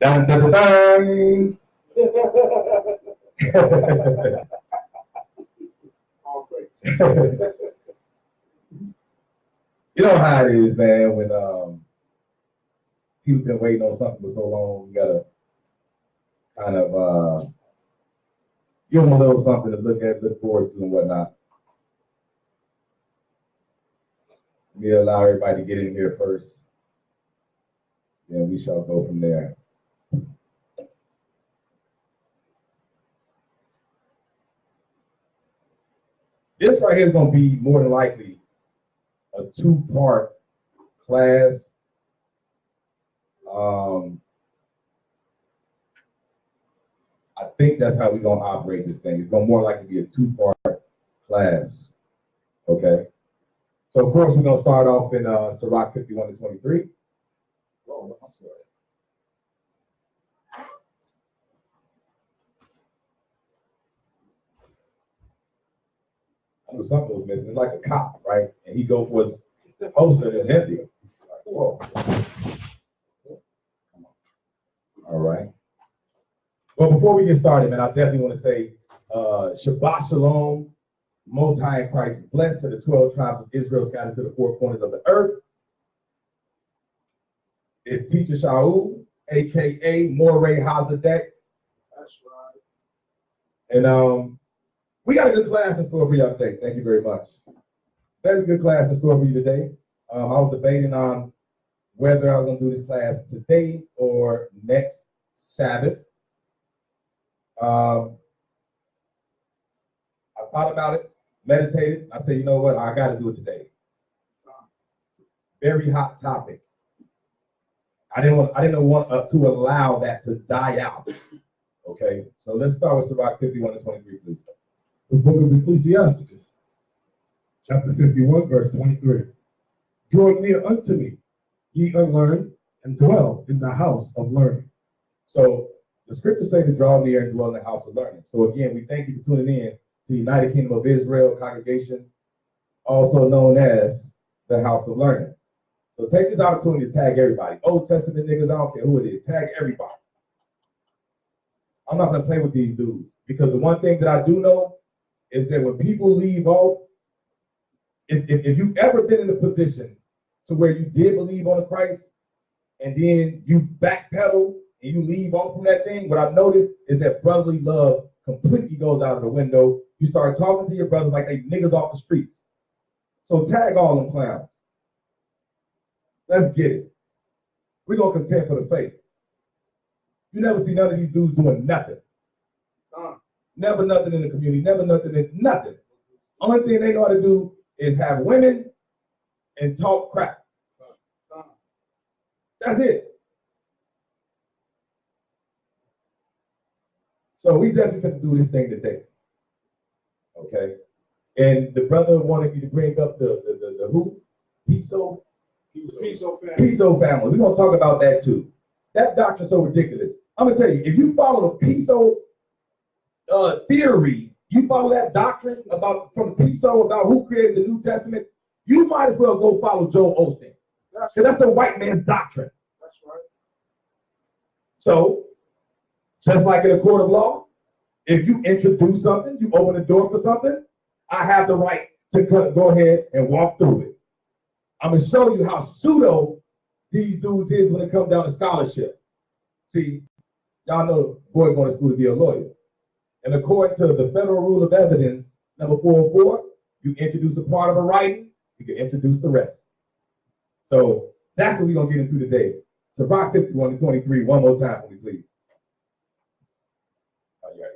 Dun, dun, dun, dun. You know how it is, man, when people been waiting on something for so long, you gotta kind of give them a little something to look at, look forward to and whatnot. Let me allow everybody to get in here first. Then we shall go from there. This right here is going to be more than likely a two-part class. I think that's how we're going to operate this thing. It's going to more likely be a two-part class. Okay. So, of course, we're going to start off in Sirach 51-23. Oh, I'm sorry. I knew something was missing. It's like a cop, right? And he goes for his holster and it's empty. Like, whoa. Come on. All right. Well, before we get started, man, I definitely want to say Shabbat Shalom, Most High in Christ, blessed to the 12 tribes of Israel scattered to the four corners of the earth. It's Teacher Shaul, a.k.a. Moray Hazadek. That's right. And we got a good class in store for y'all today. Thank you very much. Very good class in store for you today. I was debating on whether I was going to do this class today or next Sabbath. I thought about it, meditated. I said, you know what? I got to do it today. Very hot topic. I didn't want to allow that to die out. Okay, so let's start with Sirach 51-23, please. The book of Ecclesiastes, chapter 51, verse 23. Draw near unto me, ye unlearned, and dwell in the house of learning. So the scriptures say to draw near and dwell in the house of learning. So again, we thank you for tuning in to United Kingdom of Israel congregation, also known as the House of Learning. So take this opportunity to tag everybody. Old Testament niggas, I don't care who it is, tag everybody. I'm not gonna play with these dudes because the one thing that I do know is that when people leave off, if you've ever been in a position to where you did believe on the Christ and then you backpedal and you leave off from that thing, what I've noticed is that brotherly love completely goes out of the window. You start talking to your brothers like they niggas off the streets. So tag all them clowns. Let's get it. We're going to contend for the faith. You never see none of these dudes doing nothing. Never nothing in the community, never nothing in nothing. Only thing they know how to do is have women and talk crap. That's it. So we definitely have to do this thing today. Okay. And the brother wanted me to bring up the who? Piso? Piso family. We're going to talk about that too. That doctrine's so ridiculous. I'm going to tell you, if you follow the Piso theory, you follow that doctrine from the Piso about who created the New Testament, you might as well go follow Joel Osteen. Because that's a white man's doctrine. That's right. So, just like in a court of law, if you introduce something, you open the door for something, I have the right to go ahead and walk through it. I'm going to show you how pseudo these dudes is when it comes down to scholarship. See, y'all know boy going to school to be a lawyer. And according to the federal rule of evidence, number 404, you introduce a part of a writing, you can introduce the rest. So that's what we're going to get into today. So Sirach 51-23, one more time for me, please. Oh, you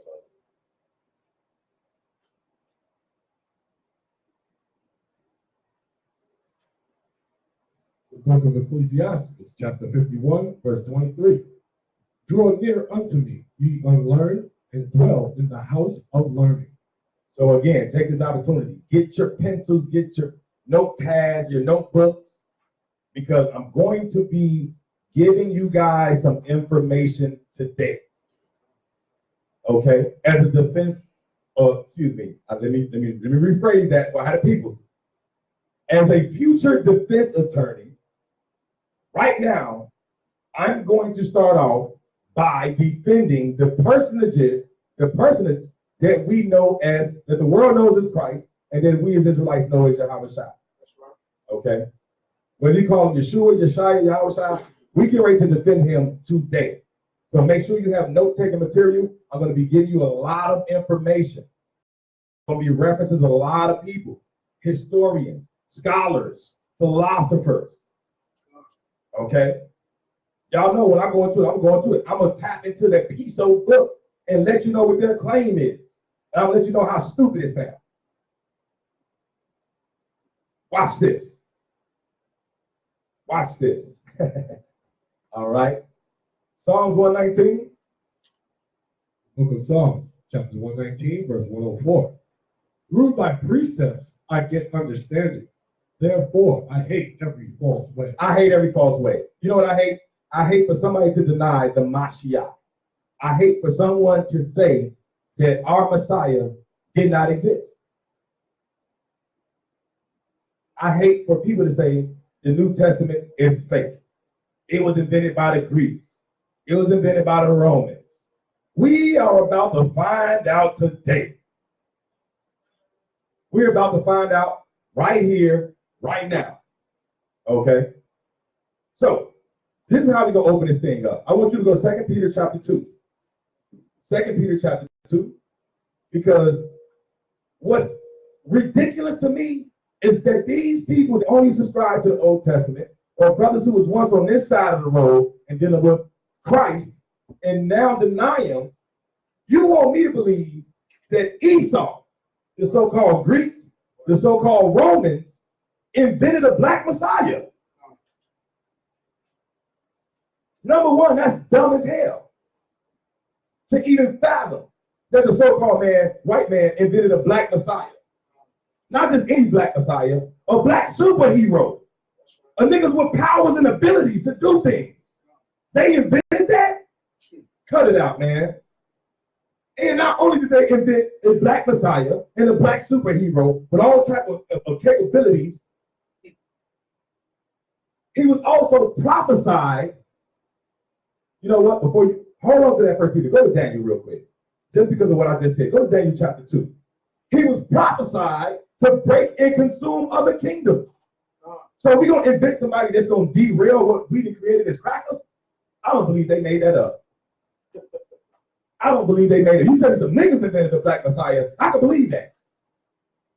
The book of Ecclesiastes, chapter 51, verse 23. Draw near unto me, ye unlearned, and dwell in the house of learning. So again, take this opportunity. Get your pencils, get your notepads, your notebooks, because I'm going to be giving you guys some information today. Okay, as a defense, excuse me, let me rephrase that for how the people. As a future defense attorney, right now, I'm going to start off by defending the personage that we know as, that the world knows as Christ, and that we as Israelites know as YHWHshi. That's right. Okay? Whether you call him Yeshua, Yeshaya, YHWHshi, we get ready to defend him today. So make sure you have note-taking material. I'm going to be giving you a lot of information. Going to be references a lot of people, historians, scholars, philosophers. Okay? Y'all know when I go into it, I'm going to it. I'm going to tap into that Piso book and let you know what their claim is. And I'm going to let you know how stupid it sounds. Watch this. Watch this. All right. Psalms 119. Book of Psalms, chapter 119, verse 104. Through thy precepts I get understanding. Therefore, I hate every false way. I hate every false way. You know what I hate? I hate for somebody to deny the Mashiach. I hate for someone to say that our Messiah did not exist. I hate for people to say the New Testament is fake. It was invented by the Greeks. It was invented by the Romans. We are about to find out today. We're about to find out right here, right now. Okay? So, this is how we're going to open this thing up. I want you to go 2 Peter chapter 2. 2 Peter chapter 2. Because what's ridiculous to me is that these people that only subscribe to the Old Testament, or brothers who was once on this side of the road and dealing with Christ, and now deny him, you want me to believe that Esau, the so-called Greeks, the so-called Romans, invented a black Messiah. Number one, that's dumb as hell. To even fathom that the so-called white man, invented a black Messiah. Not just any black Messiah, a black superhero. A niggas with powers and abilities to do things. They invented that? Cut it out, man. And not only did they invent a black Messiah and a black superhero with all type of capabilities, he was also prophesied. You know what? Before you hold on to that first Peter, go to Daniel real quick. Just because of what I just said. Go to Daniel chapter 2. He was prophesied to break and consume other kingdoms. So we're going to invent somebody that's going to derail what we created as crackers? I don't believe they made that up. I don't believe they made it. You tell me some niggas invented the black Messiah, I can believe that.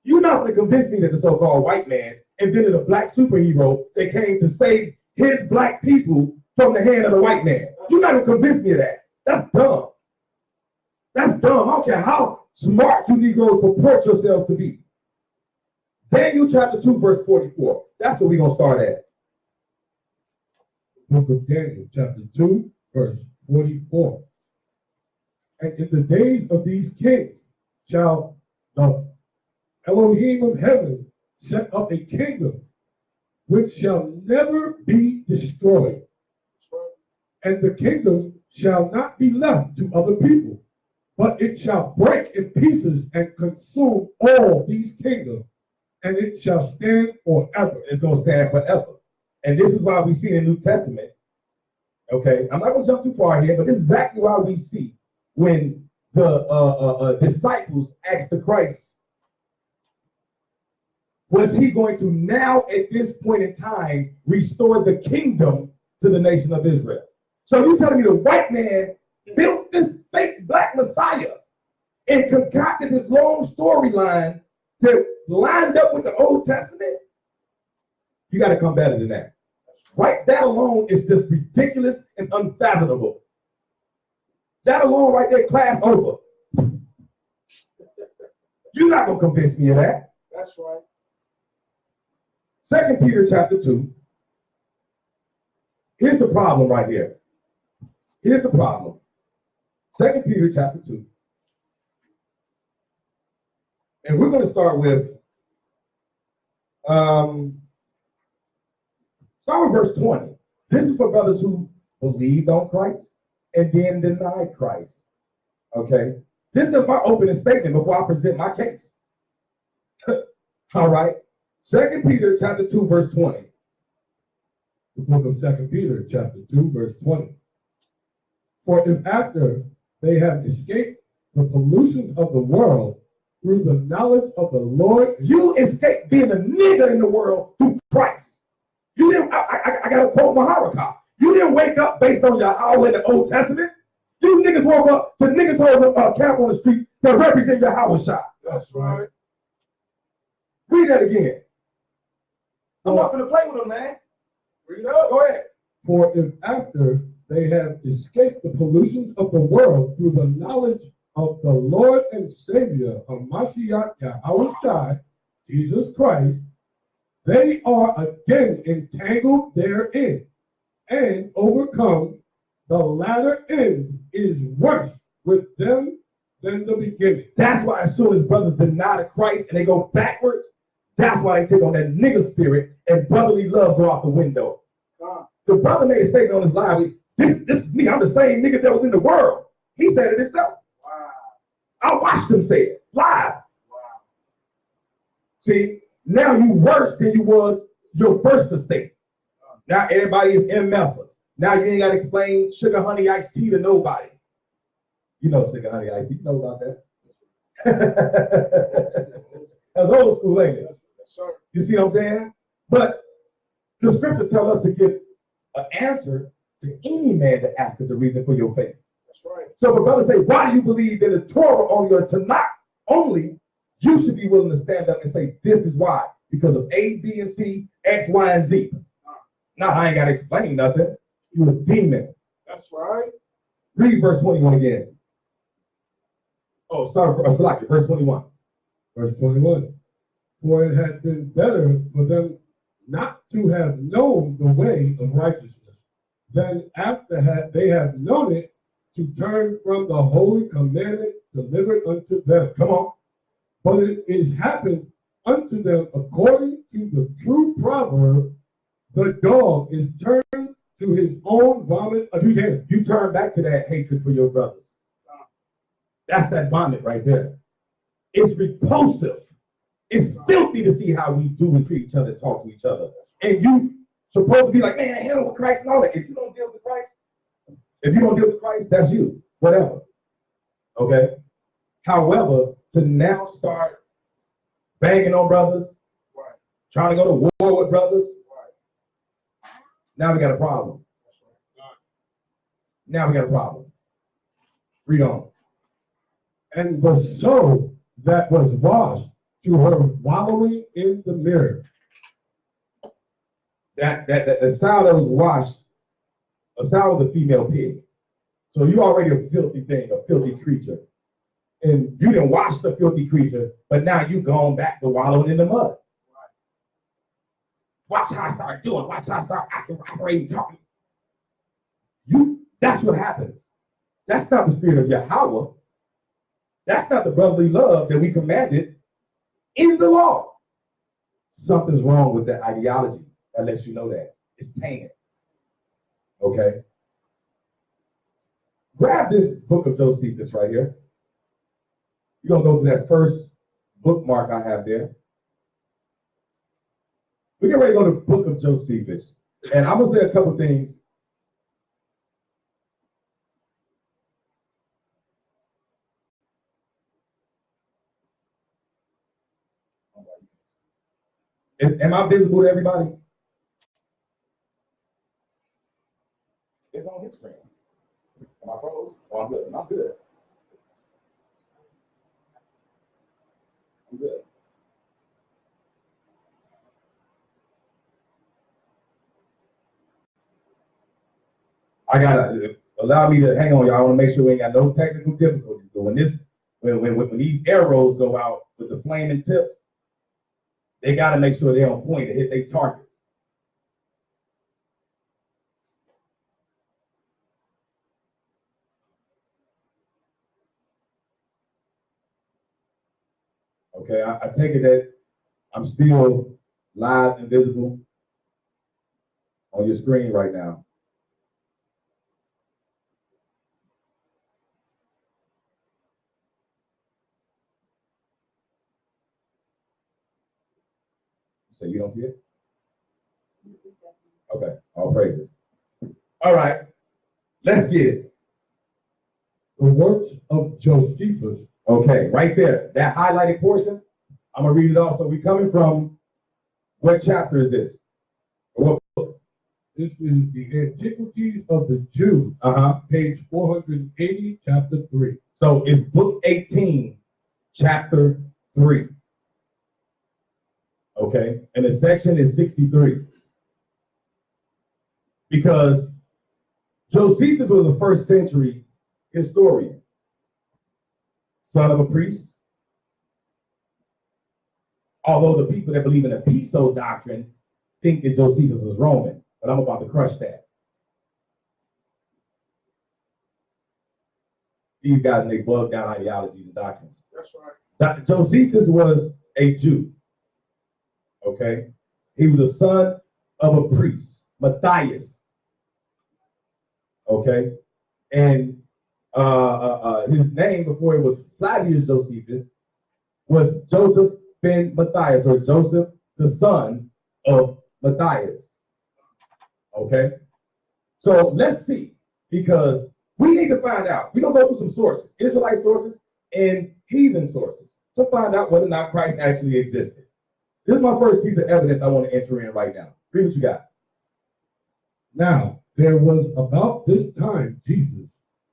You're not going to convince me that the so-called white man invented a black superhero that came to save his black people from the hand of the white man. You're not going to convince me of that. That's dumb. That's dumb. I don't care how smart you Negroes purport yourselves to be. Daniel chapter 2, verse 44. That's where we're going to start at. Book of Daniel, chapter 2, verse 44. And in the days of these kings shall the Elohim of heaven set up a kingdom which shall never be destroyed. And the kingdom shall not be left to other people, but it shall break in pieces and consume all these kingdoms, and it shall stand forever. It's going to stand forever. And this is why we see in the New Testament, okay, I'm not going to jump too far here, but this is exactly why we see when the disciples asked the Christ, was he going to now at this point in time restore the kingdom to the nation of Israel? So you telling me the white man built this fake black Messiah and concocted this long storyline that lined up with the Old Testament? You got to come better than that. Right? That alone is just ridiculous and unfathomable. That alone right there, class over. You're not going to convince me of that. That's right. 2 Peter chapter 2. Here's the problem right here. Here's the problem. 2 Peter chapter 2. And we're going to start with verse 20. This is for brothers who believed on Christ and then denied Christ. Okay? This is my opening statement before I present my case. All right? 2 Peter chapter 2, verse 20. The book of 2 Peter chapter 2, verse 20. For if after they have escaped the pollutions of the world through the knowledge of the Lord, you escaped being a nigga in the world through Christ. You didn't, I got to quote Maharaka. You didn't wake up based on Yahweh in the Old Testament. You niggas woke up to niggas holding a cap on the streets that represent YHWHshi. That's right. Read that again. I'm not going to play with them, man. Read it up. Go ahead. For if after they have escaped the pollutions of the world through the knowledge of the Lord and Savior of Mashiach YHWHshi, Jesus Christ, they are again entangled therein and overcome, the latter end is worse with them than the beginning. That's why as soon as brothers deny the Christ and they go backwards, that's why they take on that nigga spirit and brotherly love go out the window. The brother made a statement on his live. This is me. I'm the same nigga that was in the world. He said it himself. Wow. I watched him say it live. Wow. See, now you worse than you was your first estate. Now everybody is in Memphis. Now you ain't got to explain sugar, honey, iced tea to nobody. You know sugar, honey, iced tea. You know about that. That's old school, ain't it? You see what I'm saying? But the scriptures tell us to give an answer to any man that asks the reason for your faith. That's right. So if a brother say, why do you believe in the Torah only or Tanakh only? You should be willing to stand up and say, this is why. Because of A, B, and C, X, Y, and Z. Now I ain't got to explain nothing. You're a demon. That's right. Read verse 21 again. Oh, sorry, verse 21. Verse 21. For it had been better for them not to have known the way of righteousness than after they have known it to turn from the holy commandment delivered unto them. Come on. But it is happened unto them according to the true proverb, the dog is turned to his own vomit again. You turn back to that hatred for your brothers. That's that vomit right there. It's repulsive. It's filthy to see how we do and treat each other, talk to each other. And you supposed to be like, man, I handle with Christ and all that. If you don't deal with Christ, that's you. Whatever. Okay? However, to now start banging on brothers, right, trying to go to war with brothers, right, now we got a problem. Now we got a problem. Read on. And the soul that was washed to her wallowing in the mirror. That sow that was washed, a sow was a female pig. So you already a filthy thing, a filthy creature. And you didn't wash the filthy creature, but now you gone back to wallowing in the mud. Right. Watch how I start doing. Watch how I start operating, talking. That's what happens. That's not the spirit of Yahweh. That's not the brotherly love that we commanded in the law. Something's wrong with that ideology that lets you know that. It's tainted. Okay? Grab this book of Josephus right here. You're going to go to that first bookmark I have there. We're getting ready to go to the book of Josephus. And I'm going to say a couple things. Am I visible to everybody? It's on his screen. Am I froze? Oh, I'm good. I'm good. I'm good. I gotta allow me to hang on, y'all. I want to make sure we ain't got no technical difficulties. But when these arrows go out with the flaming tips, they got to make sure they're on point to hit their target. Okay, I take it that I'm still live and visible on your screen right now. So you don't see it? Okay, all praises. All right, let's get it. the works of Josephus. Okay, right there, that highlighted portion, I'm gonna read it off. So we coming from, what chapter is this? What book? This is the Antiquities of the Jews, page 480, chapter 3. So it's book 18, chapter 3. Okay, and the section is 63. Because Josephus was a first century historian, son of a priest. Although the people that believe in the Piso doctrine think that Josephus was Roman, but I'm about to crush that. These guys make bugged down ideologies and doctrines. That's right. Josephus was a Jew. Okay, he was the son of a priest, Matthias. Okay, and his name before it was Flavius Josephus was Joseph ben Matthias, or Joseph, the son of Matthias. Okay, so let's see, because we need to find out. We're gonna go through some sources, Israelite sources and heathen sources, to find out whether or not Christ actually existed. This is my first piece of evidence I want to enter in right now. Read what you got. Now, there was about this time Jesus,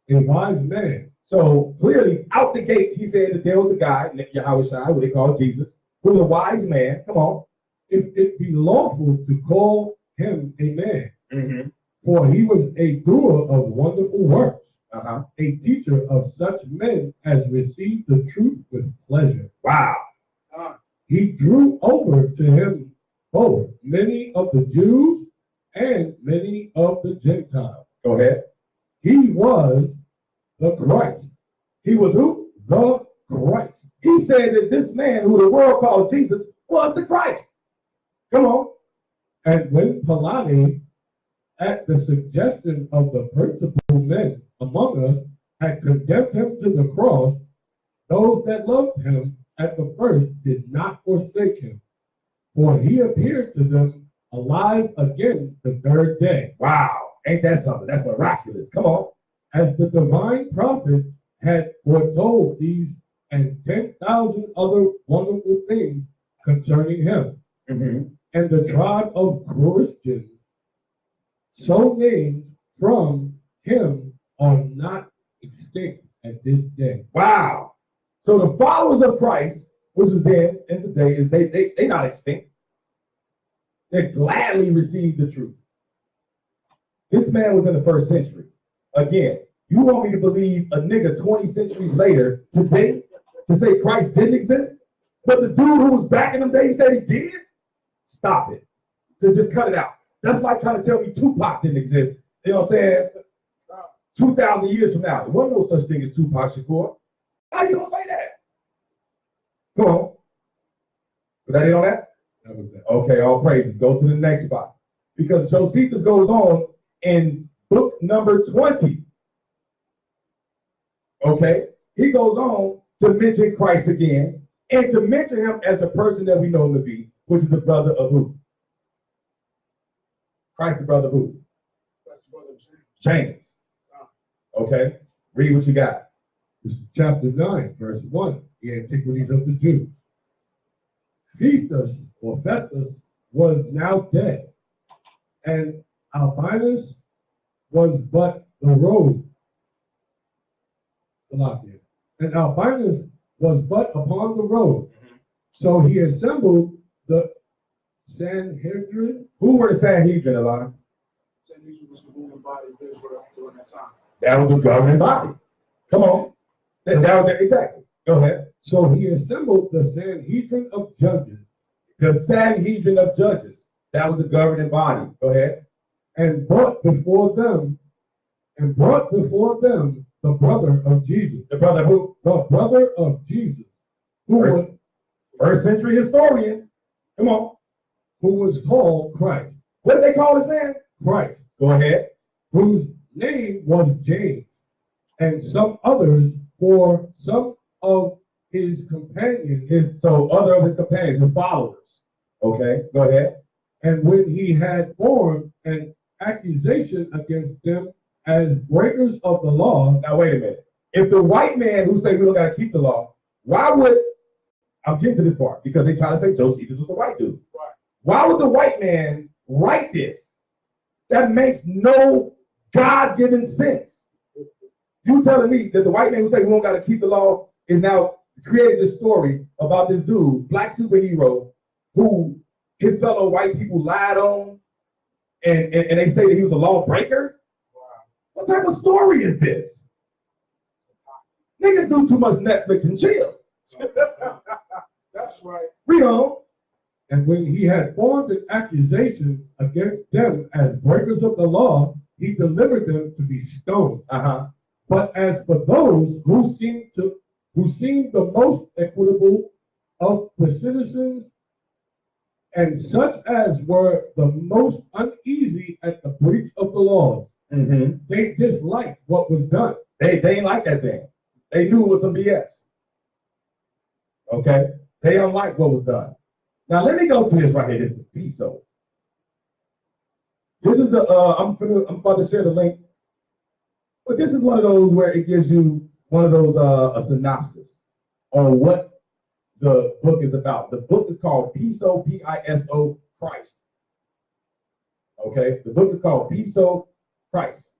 a wise man. So clearly, out the gates, he said that there was a guy, YHWHshi, what they call Jesus, who was a wise man. Come on. If it be lawful to call him a man, for he was a doer of wonderful works, a teacher of such men as received the truth with pleasure. Wow. He drew over to him both many of the Jews and many of the Gentiles. Go ahead. He was the Christ. He was who? The Christ. He said that this man who the world called Jesus was the Christ. Come on. And when Pilate, at the suggestion of the principal men among us, had condemned him to the cross, those that loved him at the first did not forsake him, for he appeared to them alive again the third day. Wow. Ain't that something? That's miraculous. Come on. As the divine prophets had foretold these and 10,000 other wonderful things concerning him. And the tribe of Christians, so named from him, are not extinct at this day. Wow. So the followers of Christ, which is then and today, is they not extinct. They gladly received the truth. This man was in the first century. Again, you want me to believe a nigga 20 centuries later today to say Christ didn't exist? But the dude who was back in them days said he did? Stop it. Just cut it out. That's like trying to tell me Tupac didn't exist. You know what I'm saying? 2,000 years from now, there wasn't no such thing as Tupac Shakur. How you gonna say that? Come on. Was that it on that? That was that. Okay, all praises. Go to the next spot. Because Josephus goes on in book number 20. Okay? He goes on to mention Christ again and to mention him as the person that we know him to be, which is the brother of who? Christ, the brother of who? That's brother James. Okay? Read what you got. This is chapter 9, verse 1, the Antiquities of the Jews. Festus was now dead, and Albinus was but the road. And Albinus was but upon the road. So he assembled the Sanhedrin. Who were the Sanhedrin, Alana? Sanhedrin was the ruling body of Israel during that time. That was the governing body. Come on. That was exactly. Go ahead. So he assembled the Sanhedrin of judges. The Sanhedrin of judges. That was the governing body. Go ahead. And brought before them the brother of Jesus. The brother who? The brother of Jesus. Who was first century historian. Come on. Who was called Christ. What did they call this man? Christ. Go ahead. Whose name was James, and some others for some of his companions. His followers. Okay, go ahead. And when he had formed an accusation against them as breakers of the law. Now wait a minute. If the white man who say we don't got to keep the law, why would, I'm getting to this part because they try to say Josephus was the white dude. Right. Why would the white man write this? That makes no God-given sense. You telling me that the white man who say we don't got to keep the law is now creating this story about this dude, black superhero, who his fellow white people lied on, and they say that he was a lawbreaker? Wow. What type of story is this? Niggas do too much Netflix and chill. That's right. Read on. And when he had formed an accusation against them as breakers of the law, he delivered them to be stoned. But as for those who seemed the most equitable of the citizens, and such as were the most uneasy at the breach of the laws, they disliked what was done. They ain't like that thing. They knew it was some BS. Okay? They don't like what was done. Now let me go to this right here. This is Piso. This is the I'm about to share the link. But this is one of those where it gives you one of those a synopsis on what the book is about. The book is called Piso, P-I-S-O, Christ. Okay? The book is called Piso, Christ.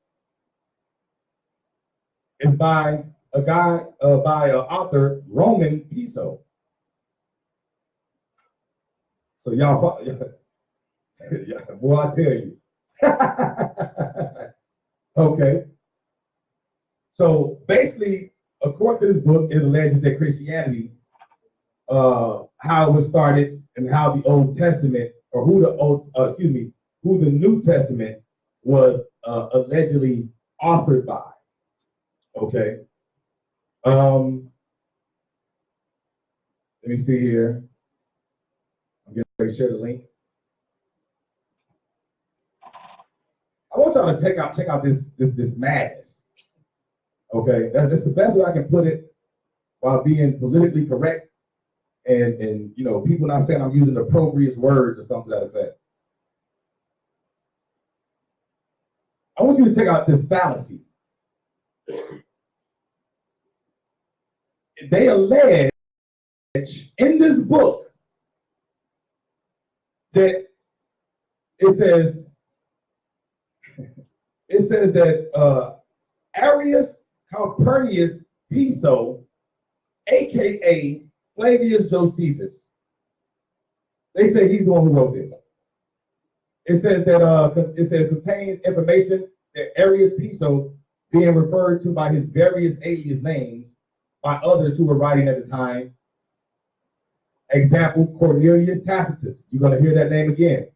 It's by a guy, by an author, Roman Piso. So y'all, boy, I tell you. Okay. So basically, according to this book, it alleges that Christianity, how it was started and how the Old Testament, or who the New Testament was allegedly authored by. Okay. Let me see here. I'm getting ready to share the link. I want y'all to check out this madness. Okay, that's the best way I can put it while being politically correct and you know, people not saying I'm using appropriate words or something to that effect. I want you to check out this fallacy. They allege in this book that it says that Arius Calpurnius Piso, aka Flavius Josephus, they say he's the one who wrote this. It says that it contains information that Arius Piso, being referred to by his various alias names by others who were writing at the time. Example, Cornelius Tacitus. You're going to hear that name again.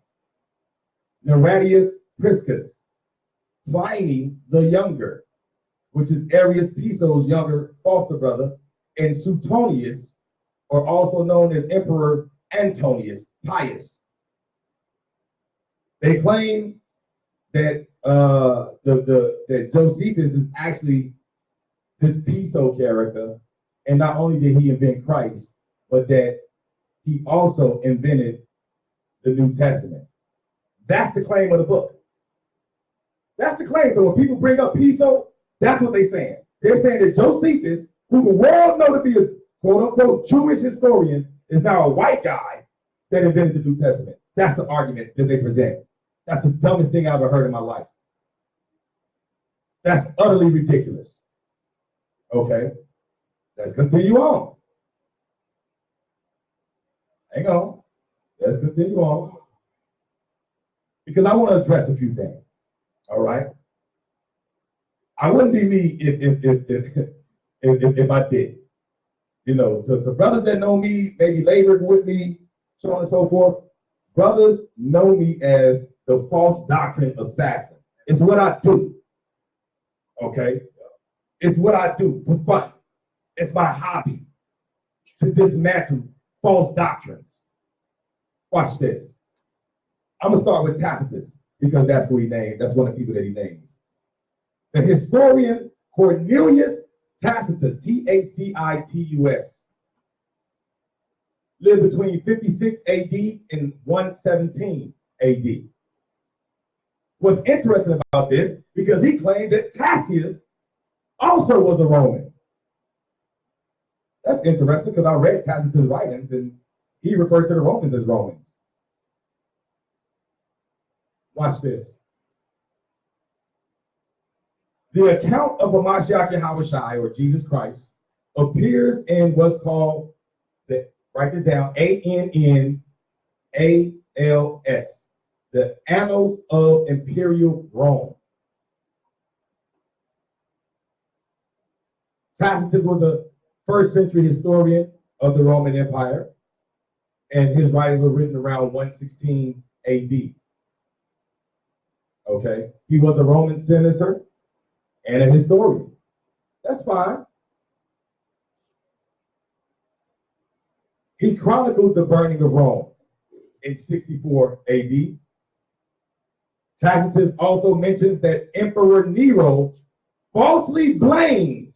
Neratius Priscus. Pliny the Younger, which is Arius Piso's younger foster brother, and Suetonius, or also known as Emperor Antonius Pius. They claim that that Josephus is actually this Piso character, and not only did he invent Christ, but that he also invented the New Testament. That's the claim of the book. That's the claim. So when people bring up Piso, that's what they're saying. They're saying that Josephus, who the world know to be a quote-unquote Jewish historian, is now a white guy that invented the New Testament. That's the argument that they present. That's the dumbest thing I've ever heard in my life. That's utterly ridiculous. Okay, let's continue on. Hang on. Let's continue on. Because I want to address a few things. All right. I wouldn't be me if I did. You know, to brothers that know me, maybe labored with me, so on and so forth. Brothers know me as the false doctrine assassin. It's what I do. Okay? It's what I do for fun. It's my hobby to dismantle false doctrines. Watch this. I'm gonna start with Tacitus because that's who he named. That's one of the people that he named. The historian Cornelius Tacitus, Tacitus, lived between 56 AD and 117 AD. What's interesting about this, because he claimed that Tacitus also was a Roman. That's interesting because I read Tacitus' writings and he referred to the Romans as Romans. Watch this. The account of YHWHshi, or Jesus Christ, appears in what's called, write this down, ANNALS, the Annals of Imperial Rome. Tacitus was a first century historian of the Roman Empire, and his writings were written around 116 AD. Okay, he was a Roman senator and a historian. That's fine. He chronicled the burning of Rome in 64 AD. Tacitus also mentions that Emperor Nero falsely blamed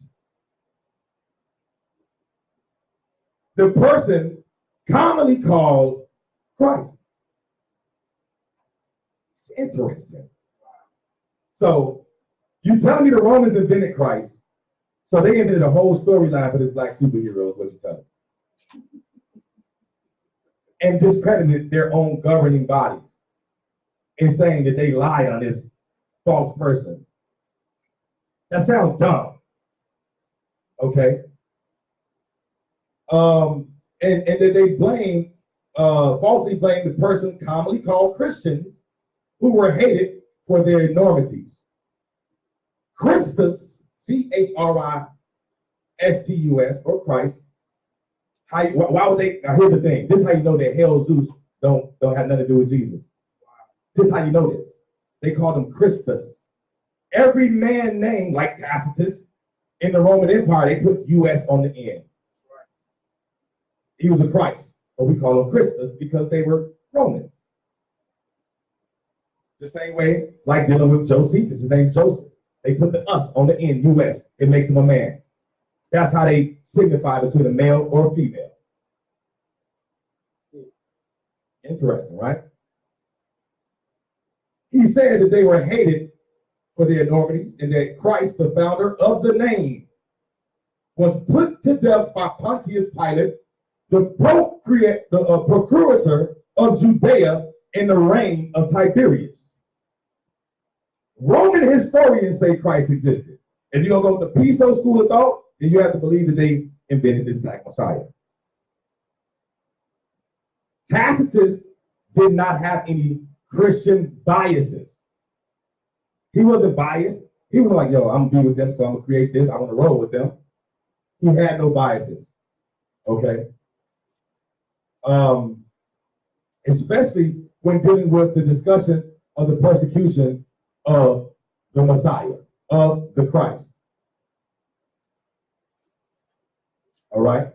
the person commonly called Christ. It's interesting. So you telling me the Romans invented Christ, so they invented a whole storyline for this black superhero is what you're telling me. And discredited their own governing bodies in saying that they lied on this false person. That sounds dumb. Okay. And that they falsely blame the person commonly called Christians who were hated for their enormities. Christus, Christus, or Christ. Why would they? Now here's the thing. This is how you know that hell Zeus don't have nothing to do with Jesus. This is how you know this. They called him Christus. Every man named like Tacitus in the Roman Empire, they put US on the end. He was a Christ, but we call him Christus because they were Romans. The same way, like dealing with Josephus, his name's Joseph. They put the us on the end, US. It makes him a man. That's how they signify between a male or a female. Interesting, right? He said that they were hated for their enormities and that Christ, the founder of the name, was put to death by Pontius Pilate, the procurator of Judea in the reign of Tiberius. Roman historians say Christ existed. If you're going to go with the Piso school of thought, then you have to believe that they invented this black Messiah. Tacitus did not have any Christian biases. He wasn't biased. He was like, yo, I'm gonna be with them, so I'm gonna create this. I want to roll with them. He had no biases. Okay. Especially when dealing with the discussion of the persecution of the Messiah, of the Christ. All right.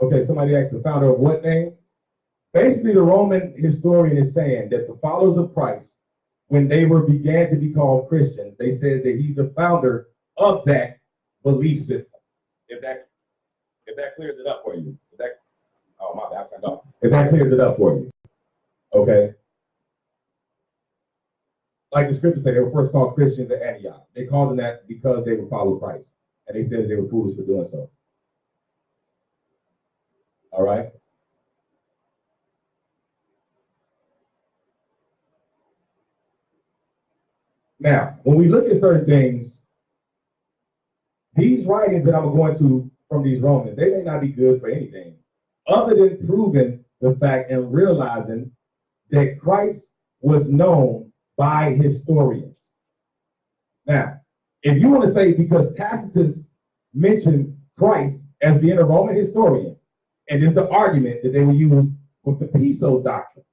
Okay, somebody asked the founder of what name? Basically, the Roman historian is saying that the followers of Christ, when they began to be called Christians, they said that he's the founder of that belief system. If that clears it up for you. Oh my bad, I turned off. If that clears it up for you. Okay. Like the scriptures say, they were first called Christians at Antioch. They called them that because they would follow Christ. And they said they were foolish for doing so. All right. Now, when we look at certain things, these writings that I'm going to from these Romans, they may not be good for anything other than proving the fact and realizing that Christ was known by historians. Now, if you want to say because Tacitus mentioned Christ as being a Roman historian, and there's the argument that they will use with the Piso doctrine.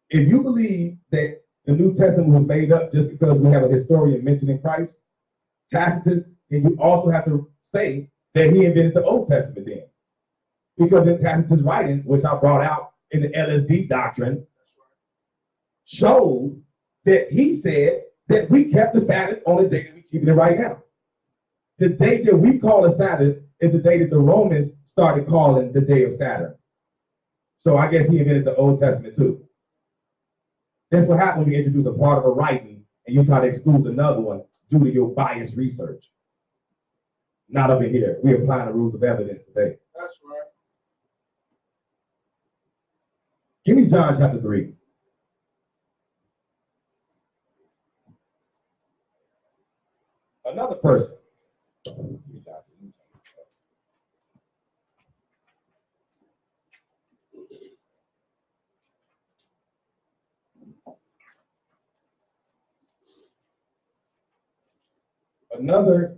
If you believe that the New Testament was made up just because we have a historian mentioning Christ, Tacitus, then you also have to say that he invented the Old Testament then. Because in Tacitus' writings, which I brought out in the LSD doctrine, showed that he said that we kept the Sabbath on the day that we're keeping it right now. The day that we call a Sabbath is the day that the Romans started calling the day of Saturn. So I guess he invented the Old Testament too. That's what happens when you introduce a part of a writing and you try to exclude another one due to your biased research. Not up in here. We're applying the rules of evidence today. That's right. Give me John chapter 3. Another person.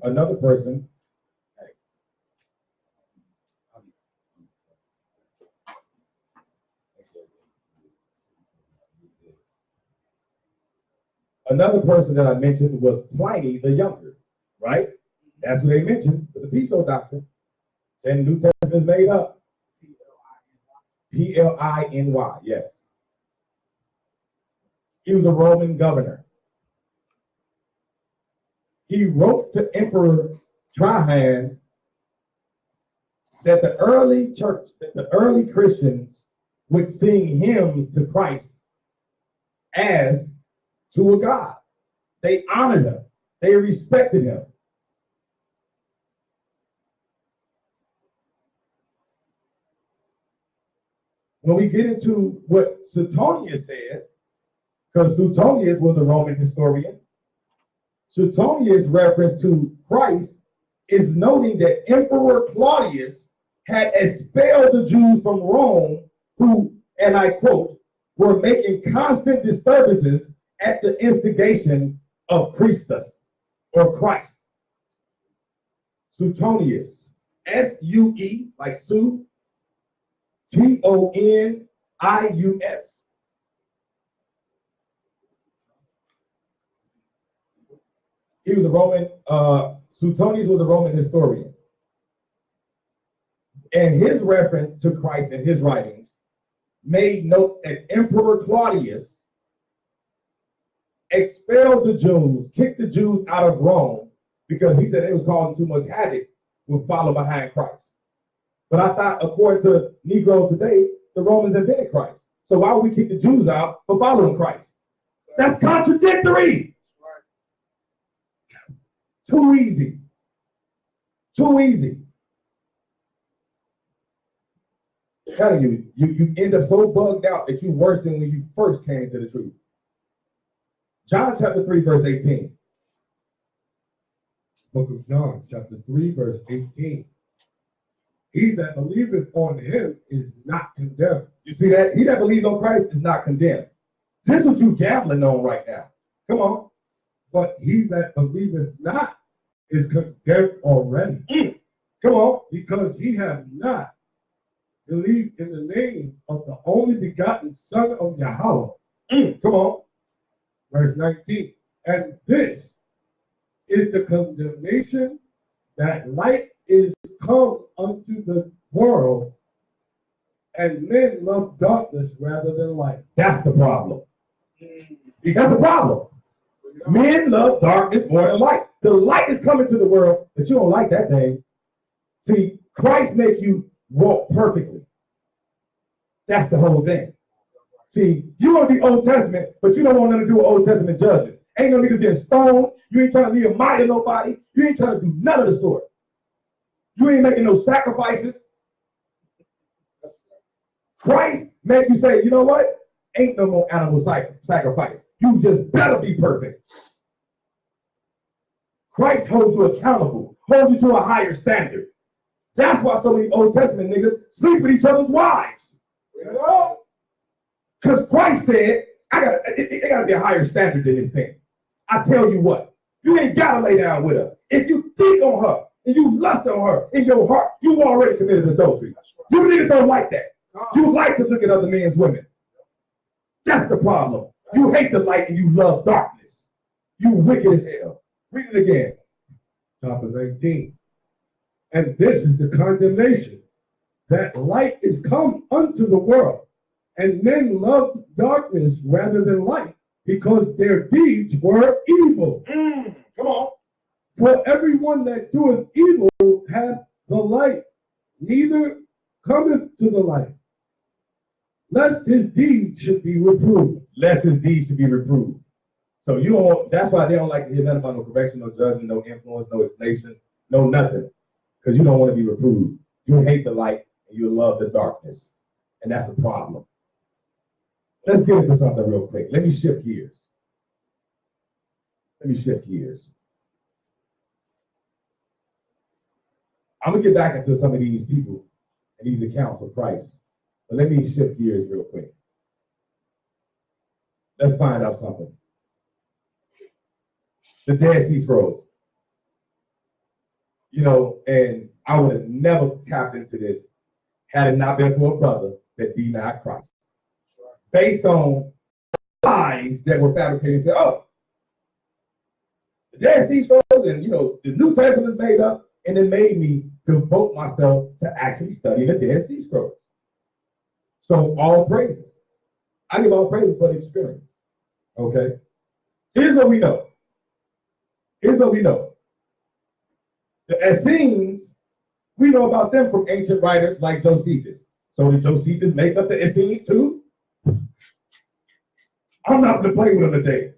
Another person. Another person that I mentioned was Pliny the Younger, right? That's who they mentioned for the Piso doctrine. Saying the New Testament is made up. Pliny, yes. He was a Roman governor. He wrote to Emperor Trajan that the early church, that the early Christians would sing hymns to Christ as to a God. They honored him. They respected him. When we get into what Suetonius said, because Suetonius was a Roman historian, Suetonius' reference to Christ is noting that Emperor Claudius had expelled the Jews from Rome who, and I quote, were making constant disturbances at the instigation of Christus or Christ. Suetonius, S-U-E, like Sue, T-O-N-I-U-S. He was a Roman, Suetonius was a Roman historian. And his reference to Christ in his writings made note that Emperor Claudius expelled the Jews, kicked the Jews out of Rome because he said it was causing too much havoc with follow behind Christ. But I thought, according to Negroes today, the Romans invented Christ. So why would we kick the Jews out for following Christ? That's contradictory. Too easy. Too easy. Telling you, you end up so bugged out that you're worse than when you first came into the truth. John chapter 3, verse 18. Book of John, chapter 3, verse 18. He that believeth on him is not condemned. You see that? He that believes on Christ is not condemned. This is what you gambling on right now. Come on. But he that believeth not is condemned already. Come on. Because he hath not believed in the name of the only begotten Son of Yahweh. Come on. Verse 19. And this is the condemnation, that light is come unto the world, and men love darkness rather than light. That's the problem. That's the problem. Men love darkness more than light. The light is coming to the world, but you don't like that thing. See, Christ make you walk perfectly. That's the whole thing. See, you want to be Old Testament, but you don't want nothing to do with Old Testament judgments. Ain't no niggas getting stoned. You ain't trying to Nehemiah nobody. You ain't trying to do none of the sort. You ain't making no sacrifices. Christ made you say, you know what? Ain't no more animal sacrifice. You just better be perfect. Christ holds you accountable, holds you to a higher standard. That's why so many Old Testament niggas sleep with each other's wives. You know? Because Christ said, it gotta be a higher standard than this thing. I tell you what, you ain't gotta lay down with her. If you think on her and you lust on her in your heart, you already committed adultery. You niggas don't like that. You like to look at other men's women. That's the problem. You hate the light and you love darkness. You wicked as hell. Read it again. Top of 18. And this is the condemnation, that light is come unto the world, and men loved darkness rather than light, because their deeds were evil. Come on. For everyone that doeth evil hath the light, neither cometh to the light, lest his deeds should be reproved. Lest his deeds should be reproved. So you don't, that's why they don't like to hear nothing about no correction, no judgment, no influence, no explanations, no nothing. because you don't want to be reproved. You hate the light and you love the darkness. And that's a problem. Let's get into something real quick. Let me shift gears. I'm going to get back into some of these people and these accounts of Christ. But let me shift gears real quick. Let's find out something. The Dead Sea Scrolls. You know, and I would have never tapped into this had it not been for a brother that denied Christ. Based on lies that were fabricated and said, oh, the Dead Sea Scrolls and, you know, the New Testament is made up, and it made me devote myself to actually study the Dead Sea Scrolls. So all praises. I give all praises for the experience. Okay? Here's what we know. The Essenes, we know about them from ancient writers like Josephus. So did Josephus make up the Essenes too? I'm not going to play with him today.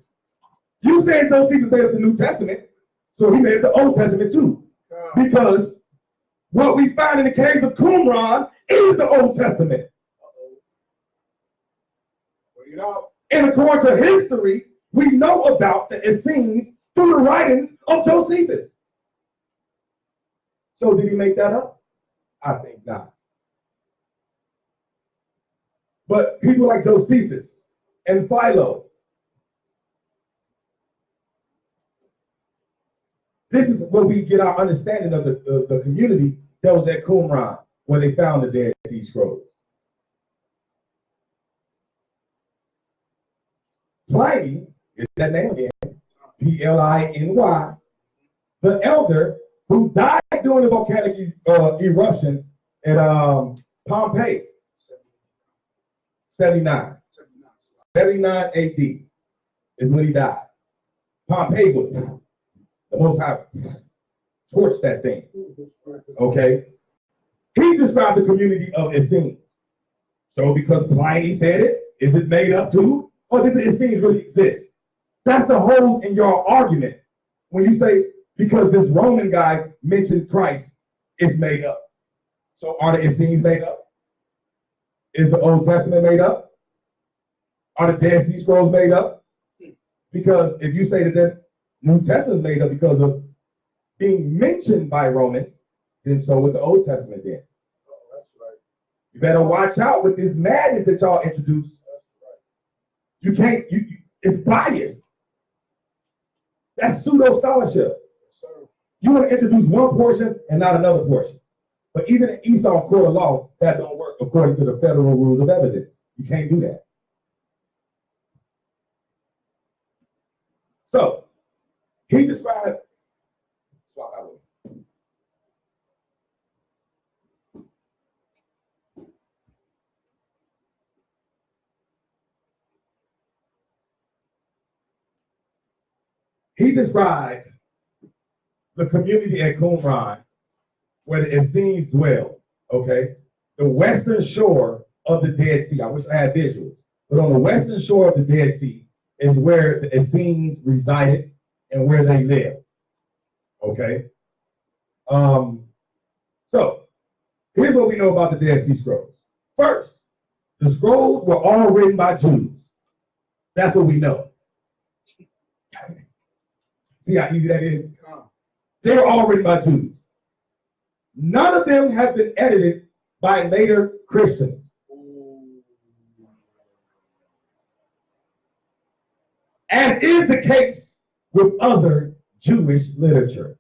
You said Josephus made up the New Testament, so he made up the Old Testament too. Because what we find in the caves of Qumran is the Old Testament. And according to history, we know about the Essenes through the writings of Josephus. So did he make that up? I think not. But people like Josephus and Philo, this is where we get our understanding of the community that was at Qumran, where they found the Dead Sea Scrolls. Pliny, is that name again? P-L-I-N-Y, the elder who died during the volcanic eruption at Pompeii, 79 AD is when he died. Pompeii was the Most High torched that thing. Okay, he described the community of Essenes. So because Pliny said it, is it made up too, or did the Essenes really exist? That's the holes in your argument when you say because this Roman guy mentioned Christ, it's made up. So are the Essenes made up? Is the Old Testament made up? Are the Dead Sea Scrolls made up? Because if you say that the New Testament is made up because of being mentioned by Romans, then so would the Old Testament then. Oh, that's right. You better watch out with this madness that y'all introduce. That's right. You can't, it's biased. That's pseudo scholarship. Yes, sir. You want to introduce one portion and not another portion. But even in Esau court of law, that don't work according to the federal rules of evidence. You can't do that. So, he described, swap out with me. He described the community at Qumran where the Essenes dwell, okay? The western shore of the Dead Sea. I wish I had visuals. But on the western shore of the Dead Sea is where the Essenes resided and where they lived, okay? So, here's what we know about the Dead Sea Scrolls. First, the scrolls were all written by Jews. That's what we know. See how easy that is? They were all written by Jews. None of them have been edited by later Christians. As is the case with other Jewish literature.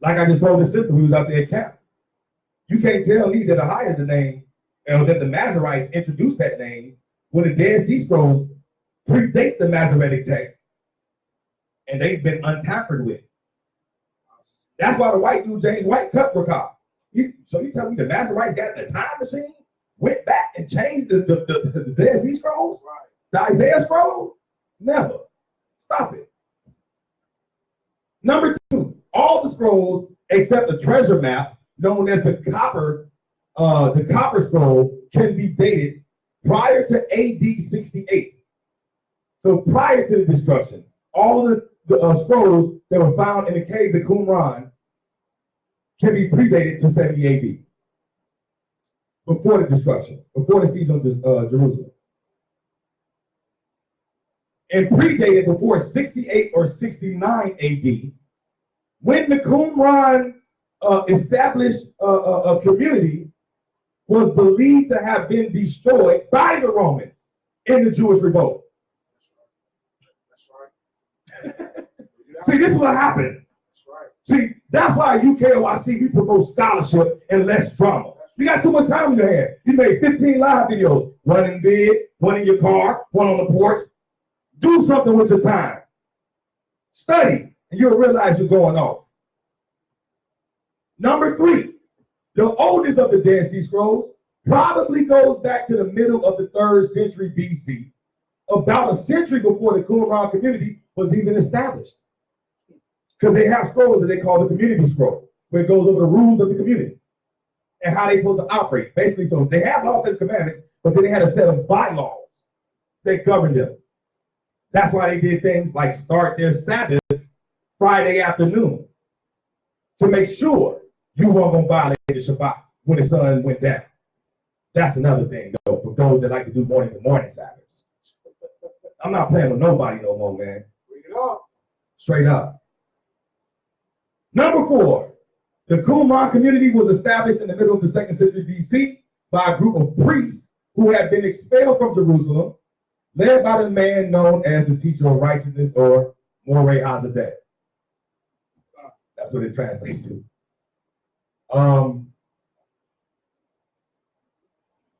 Like I just told the sister who was out there at camp. You can't tell me that Ahia is the name, or that the Masoretes introduced that name when the Dead Sea Scrolls predate the Masoretic text and they've been untampered with. That's why the white dude, James White, cut Rakah. So you tell me the Masoretes got in a time machine, went back and changed the Dead Sea Scrolls? The Isaiah Scroll? Never. Stop it. Number two, all the scrolls except the treasure map, known as the copper scroll, can be dated prior to AD 68. So prior to the destruction, all the scrolls that were found in the caves of Qumran can be predated to 70 AD, before the destruction, before the siege of Jerusalem. And predated before 68 or 69 AD, when the Qumran established a community was believed to have been destroyed by the Romans in the Jewish revolt. That's right. See, this is what happened. That's right. See, that's why at UKOIC we promote scholarship and less drama. You got too much time in your hand. You made 15 live videos, one in bed, one in your car, one on the porch. Do something with your time. Study, and you'll realize you're going off. Number 3, the oldest of the Dead Sea Scrolls probably goes back to the middle of the 3rd century BC, about a century before the Qumran community was even established. Because they have scrolls that they call the community scroll, where it goes over the rules of the community and how they're supposed to operate. Basically, so they have laws and commandments, but then they had a set of bylaws that govern them. That's why they did things like start their Sabbath Friday afternoon to make sure you weren't going to violate the Shabbat when the sun went down. That's another thing, though, for those that like to do morning to morning Sabbaths. I'm not playing with nobody no more, man. Bring it up. Straight up. Number 4, the Qumran community was established in the middle of the 2nd century BC by a group of priests who had been expelled from Jerusalem, led by the man known as the teacher of righteousness, or Moreh Hazadeh. That's what it translates to.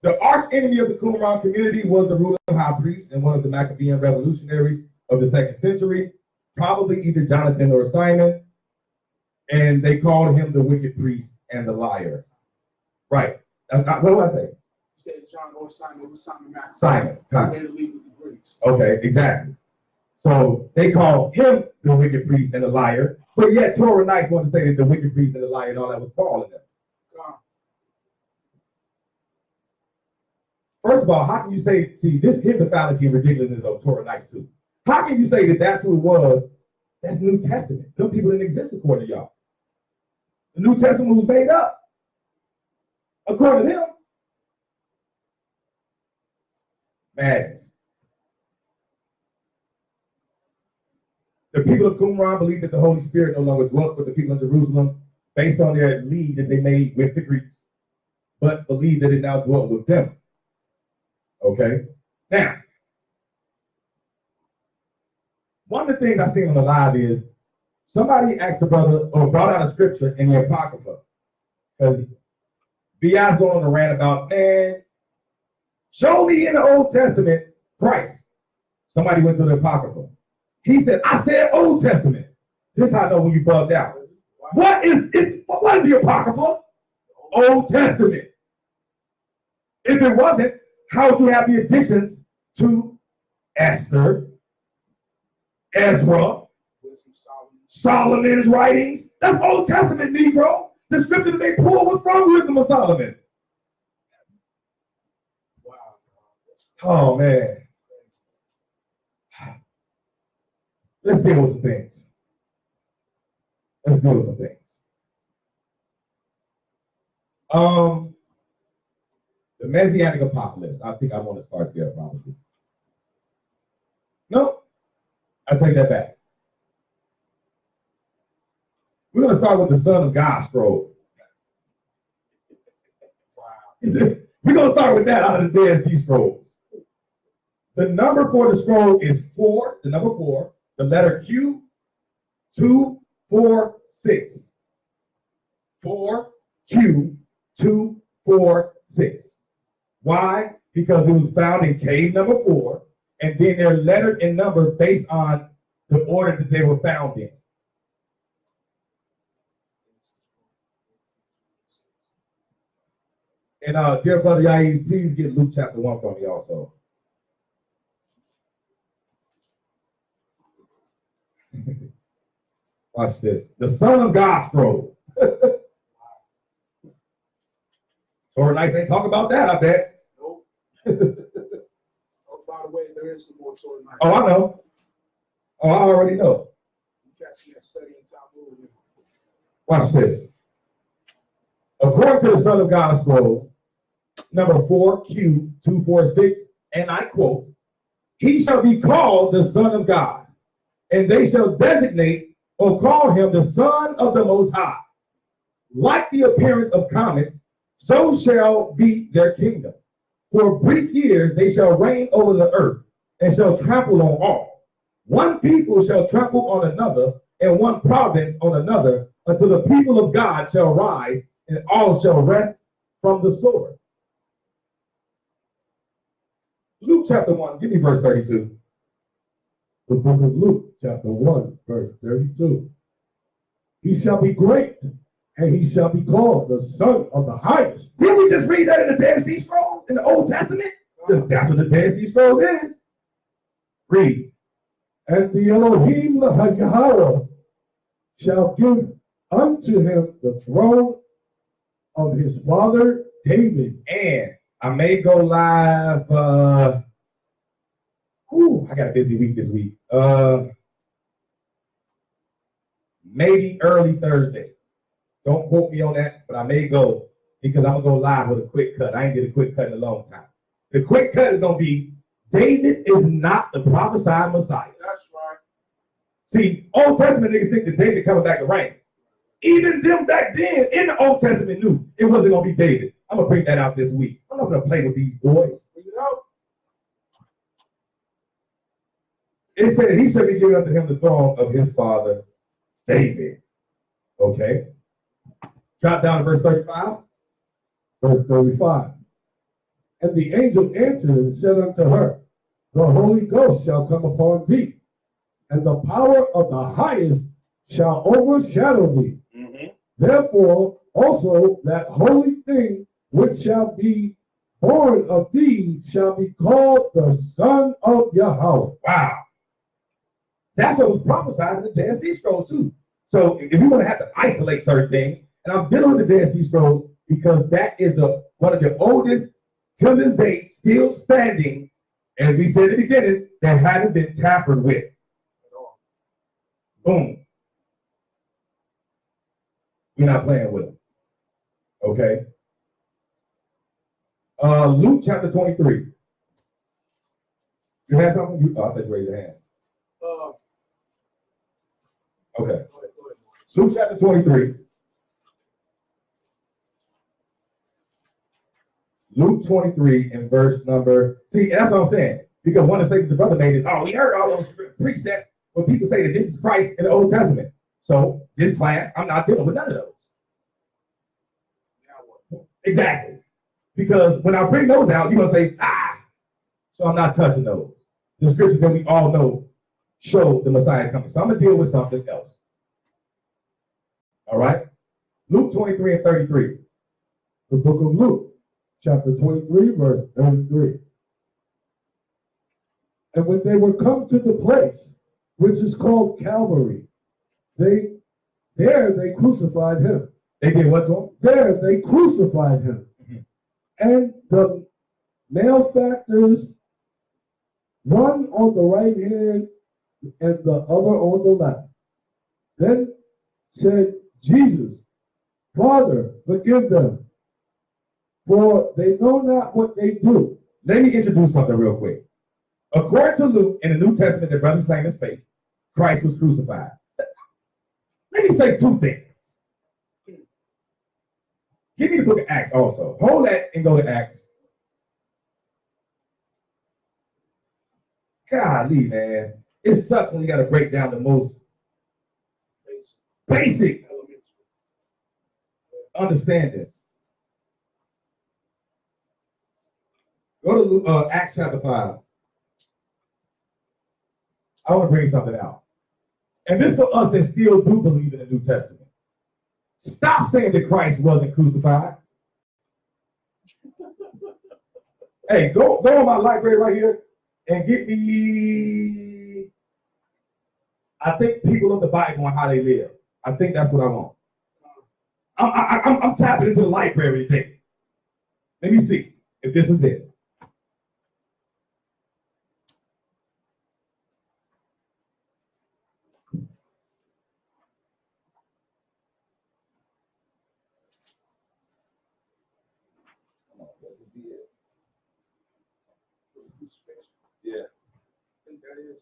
The arch enemy of the Qumran community was the ruling high priest and one of the Maccabean revolutionaries of the 2nd century, probably either Jonathan or Simon, and they called him the wicked priest and the liar. Right. What do I say? You said John or Simon. It was Simon Mack. Simon. Huh? To lead with the Greeks. Okay, exactly. So they called him the wicked priest and the liar, but yet Torah Knights want to say that the wicked priest and the liar and all that was Paul in them. First of all, how can you say, see, here's the fallacy and ridiculousness of Torah Knights too. How can you say that that's who it was? That's New Testament. Them people didn't exist according to y'all. The New Testament was made up. According to them. Madness. The people of Qumran believed that the Holy Spirit no longer dwelt with the people of Jerusalem based on their league that they made with the Greeks, but believed that it now dwelt with them. Okay? Now, one of the things I seen on the live is somebody asked a brother or brought out a scripture in the Apocrypha. Because B.I.'s going on a rant about, man, show me in the Old Testament Christ. Somebody went to the Apocrypha. He said, I said Old Testament. This is how I know when you bugged out. What is the Apocrypha? Old Testament. If it wasn't, how would you have the additions to Esther, Ezra, Solomon's writings? That's Old Testament, Negro. The scripture that they pulled was from Wisdom of Solomon. Wow. Oh, man. Let's deal with some things. The Messianic apocalypse. I think I want to start there probably. No, I take that back. We're going to start with the Son of God scroll. Wow. We're going to start with that out of the Dead Sea Scrolls. The number for the scroll is 4, the number 4, the letter Q, 2, 4, 6. 4, Q, 2, 4, 6. Why? Because it was found in cave number 4, and then they're lettered in number based on the order that they were found in. And dear brother Yahis, please get Luke chapter 1 from me also. Watch this. The Son of God scroll. Torah Knights ain't talk about that, I bet. Nope. Oh, by the way, there is some more Torah Knights. Oh, I know. Oh, I already know. Actually, I'm studying Talmud. Watch this. According to the Son of God scroll, number 4Q246, and I quote, "He shall be called the Son of God, and they shall designate or call him the Son of the Most High. Like the appearance of comets, so shall be their kingdom. For brief years they shall reign over the earth, and shall trample on all. One people shall trample on another, and one province on another, until the people of God shall rise, and all shall rest from the sword." Luke chapter 1, give me verse 32. The book of Luke, chapter 1, verse 32. He shall be great, and he shall be called the Son of the Highest. Didn't we just read that in the Dead Sea Scrolls in the Old Testament? That's what the Dead Sea Scrolls is. Read. And the Elohim Yahweh shall give unto him the throne of his father David. And I may go live. I got a busy week this week. Maybe early Thursday. Don't quote me on that, but I may go because I'm gonna go live with a quick cut. I ain't did a quick cut in a long time. The quick cut is gonna be David is not the prophesied Messiah. That's right. See, Old Testament niggas think that David coming back to reign. Even them back then in the Old Testament knew it wasn't gonna be David. I'm gonna bring that out this week. I'm not gonna play with these boys. You know, It said he shall be given unto him the throne of his father David. Okay. Drop down to verse 35. Verse 35. And the angel answered and said unto her, The Holy Ghost shall come upon thee, and the power of the highest shall overshadow thee. Therefore also that holy thing which shall be born of thee shall be called the Son of Yahweh. Wow. That's what was prophesied in the Dead Sea Scrolls too. So if you want to have to isolate certain things, and I'm dealing with the Dead Sea Scrolls because that is one of the oldest, till this day, still standing, as we said at the beginning, that haven't been tampered with. Boom. We're not playing with them. Okay. Luke chapter 23. You have something? I think raise your hand. Okay. go ahead. Luke chapter 23. Luke 23 and verse number. See, that's what I'm saying. Because one of the statements the brother made is, oh, we heard all those precepts when people say that this is Christ in the Old Testament. So this class, I'm not dealing with none of those. Exactly. Because when I bring those out, you're going to say, so I'm not touching those. The scriptures that we all know show the Messiah coming. So I'm going to deal with something else. All right? Luke 23 and 33. The book of Luke, chapter 23, verse 33. And when they were come to the place which is called Calvary, they crucified him. They did what to him? There they crucified him. And the malefactors, one on the right hand and the other on the left. Then said Jesus, Father, forgive them, for they know not what they do. Let me introduce something real quick. According to Luke, in the New Testament that brothers claim is fake, Christ was crucified. Let me say two things. Give me the book of Acts also. Hold that and go to Acts. Golly, man. It sucks when you got to break down the most basic understandings. Go to Acts chapter 5. I want to bring something out. And this for us that still do believe in the New Testament. Stop saying that Christ wasn't crucified. Hey, go on my library right here and get me, I think, people of the Bible and how they live. I think that's what I want. I'm tapping into the library today. Let me see if this is it. crucifixion. Yeah. I think that is.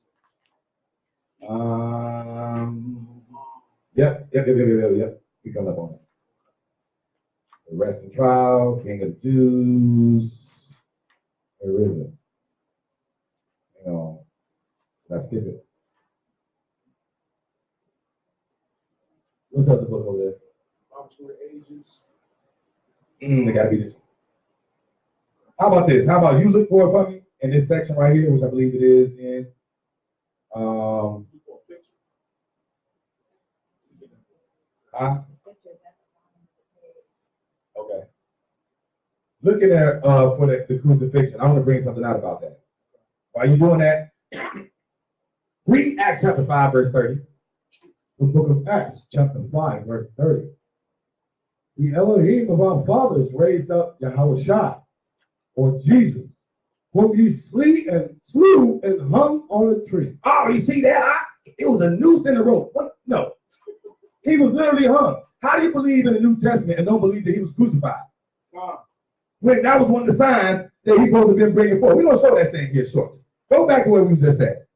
Yep. We come up on it. Arrest and trial, King of the Jews. Where is it? Hang on. Did I skip it? What's the other book over there? Bible through the ages. It gotta be this one. How about this? How about you look for it for me in this section right here, which I believe it is in Before a picture. Okay. Looking at for the crucifixion, I want to bring something out about that. While you're doing that, read Acts chapter 5, verse 30. The book of Acts, chapter 5, verse 30. The Elohim of our fathers raised up YHWHshi, or Jesus, whom ye slew and hung on a tree. Oh, you see that? It was a noose in the rope. What? No. He was literally hung. How do you believe in the New Testament and don't believe that he was crucified? When that was one of the signs that he's supposed to have been bringing forth. We're going to show that thing here shortly. Go back to what we just said.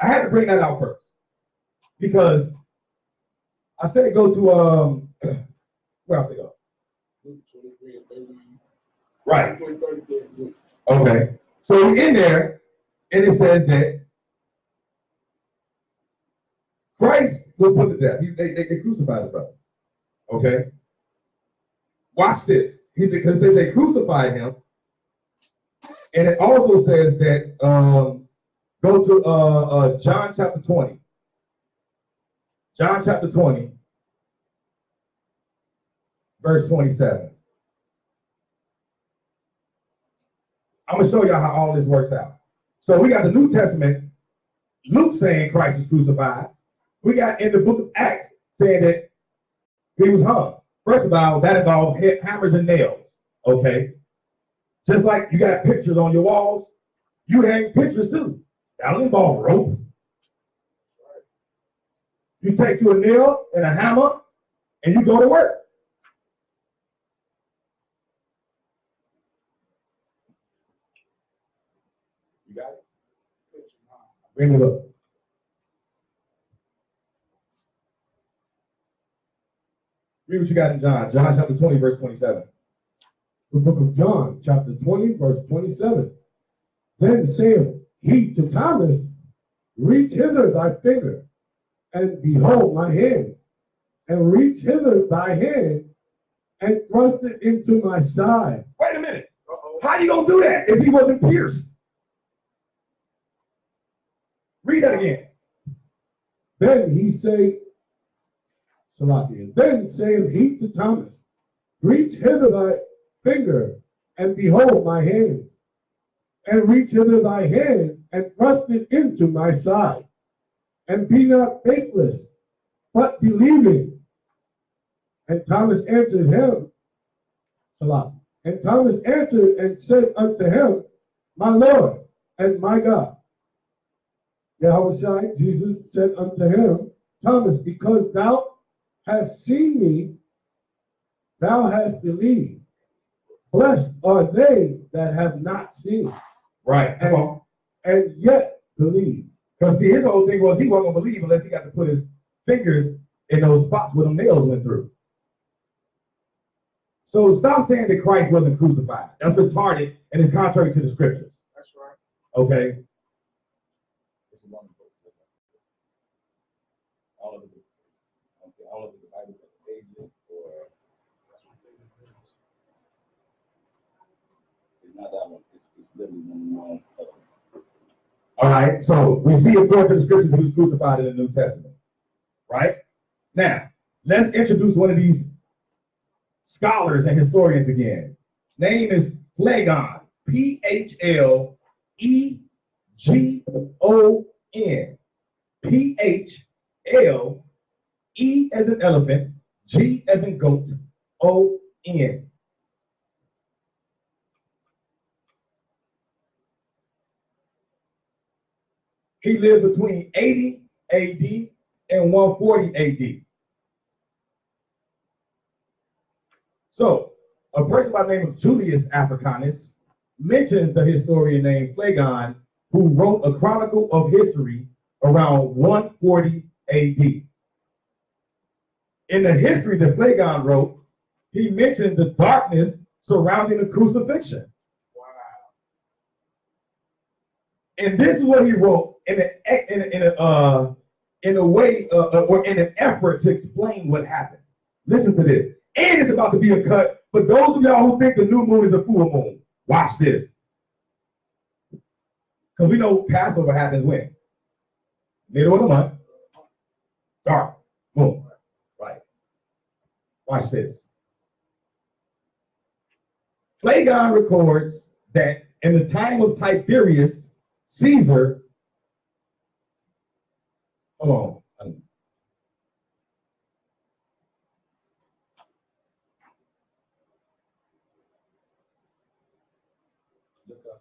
I had to bring that out first. Because I said go to, where else they go? 23 and 30. Right. 30. Okay. So in there, and it says that Christ was put to death. They crucified the brother. Okay. Watch this. He said, because they crucified him. And it also says that, go to John chapter 20. John chapter 20, verse 27. I'm going to show y'all how all this works out. So we got the New Testament, Luke saying Christ was crucified. We got in the book of Acts saying that he was hung. First of all, that involved hammers and nails, okay? Just like you got pictures on your walls, you hang pictures too. That don't involve ropes. You take you a nail and a hammer, and you go to work. You got it? Bring it up. Read what you got in John. John chapter 20, verse 27. The book of John, chapter 20, verse 27. Then saith he to Thomas, reach hither thy finger, and behold my hands, and reach hither thy hand, and thrust it into my side. Wait a minute. How you going to do that if he wasn't pierced? Read that again. Then he say, Salakia, then saith he to Thomas, reach hither thy finger, and behold my hands, and reach hither thy hand, and thrust it into my side, and be not faithless, but believing. And Thomas answered him, Salakia, and Thomas answered and said unto him, my Lord and my God. YHWHshi, Jesus said unto him, Thomas, because thou hast seen me, thou hast believed. Blessed are they that have not seen. Right. Come on. And yet believe. Because see, his whole thing was he wasn't going to believe unless he got to put his fingers in those spots where the nails went through. So stop saying that Christ wasn't crucified. That's retarded and it's contrary to the scriptures. That's right. Okay? All of it. All of the Bible pages or it's not that one. It's literally one of them. All right, so we see according to the scriptures he was crucified in the New Testament. Right? Now, let's introduce one of these scholars and historians again. Name is Phlegon. Phlegon. P-H-L-E as in elephant, G as in goat, O-N. He lived between 80 AD and 140 AD. So, a person by the name of Julius Africanus mentions the historian named Phlegon, who wrote a chronicle of history around 140 AD. In the history that Phlegon wrote, he mentioned the darkness surrounding the crucifixion. Wow. And this is what he wrote in a way or in an effort to explain what happened. Listen to this. And it's about to be a cut for those of y'all who think the new moon is a full moon. Watch this. Because we know Passover happens when? Middle of the month. Dark. Boom. Right. Watch this. Phlegon records that in the time of Tiberius Caesar, hold on. Look up.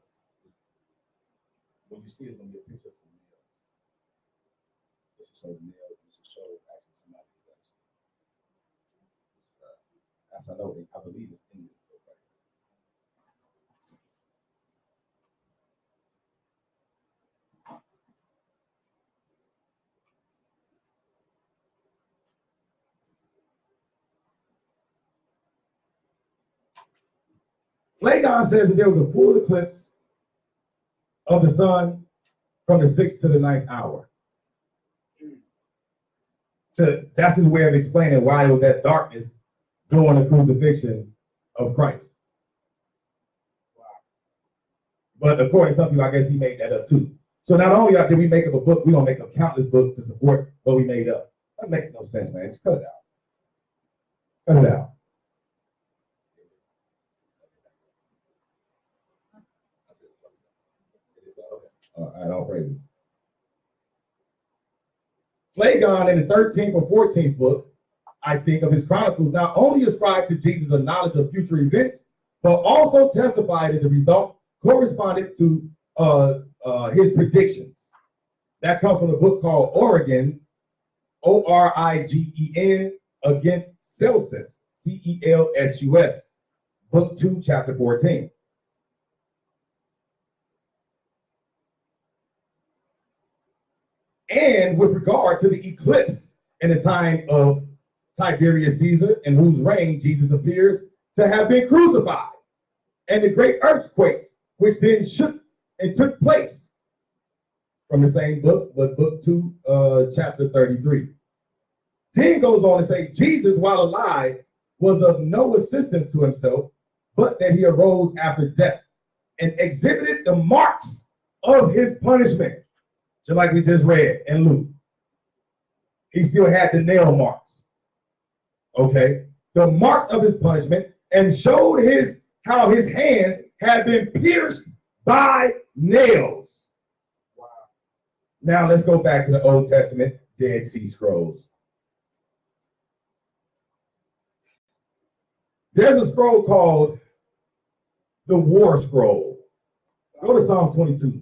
When you see it, it's going to be a picture of some nails. This is so nails. This is so actually somebody does. As I know, I believe it's in this book right here. Phlegon says that there was a full eclipse of the sun from the 6th to the 9th hour. So that's his way of explaining why it was that darkness during the crucifixion of Christ. Wow. But according to some people, I guess he made that up too. So not only did we make up a book, we're going to make up countless books to support what we made up. That makes no sense, man. Just cut it out. Cut it out. All right, all praises. Phlegon in the 13th or 14th book, I think, of his chronicles, not only ascribed to Jesus a knowledge of future events, but also testified that the result corresponded to his predictions. That comes from a book called Origen, Origen, against Celsus, Celsus, book 2, chapter 14. And with regard to the eclipse in the time of Tiberius Caesar, in whose reign Jesus appears to have been crucified, and the great earthquakes which then shook and took place, from the same book, but book 2, chapter 33. Then goes on to say, Jesus, while alive, was of no assistance to himself, but that he arose after death and exhibited the marks of his punishment. Just like we just read in Luke. He still had the nail marks. Okay? The marks of his punishment, and showed how his hands had been pierced by nails. Wow. Now let's go back to the Old Testament Dead Sea Scrolls. There's a scroll called the War Scroll. Go to Psalms 22.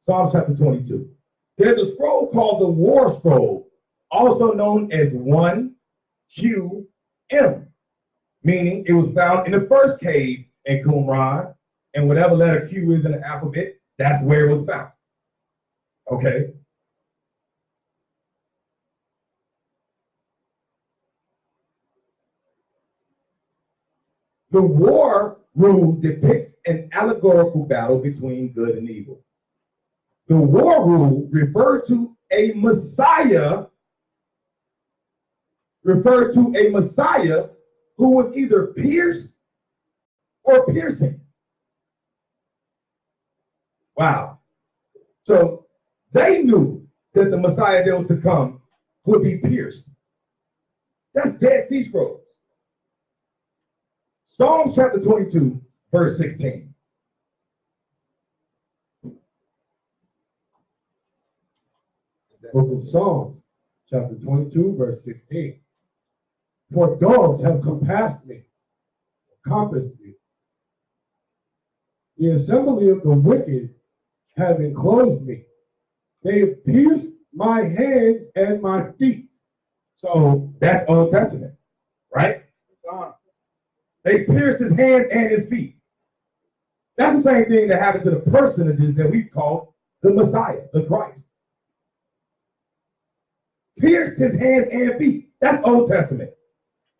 Psalms chapter 22. There's a scroll called the War Scroll, also known as 1QM, meaning it was found in the first cave in Qumran, and whatever letter Q is in the alphabet, that's where it was found. Okay? The war rule depicts an allegorical battle between good and evil. The war rule referred to a Messiah who was either pierced or piercing. Wow. So they knew that the Messiah that was to come would be pierced. That's Dead Sea Scrolls. Psalms chapter 22, verse 16. Book of Psalms, chapter 22, verse 16. For dogs have compassed me, compassed me. The assembly of the wicked have enclosed me. They have pierced my hands and my feet. So that's Old Testament, right? They pierced his hands and his feet. That's the same thing that happened to the personages that we call the Messiah, the Christ. Pierced his hands and feet. That's Old Testament.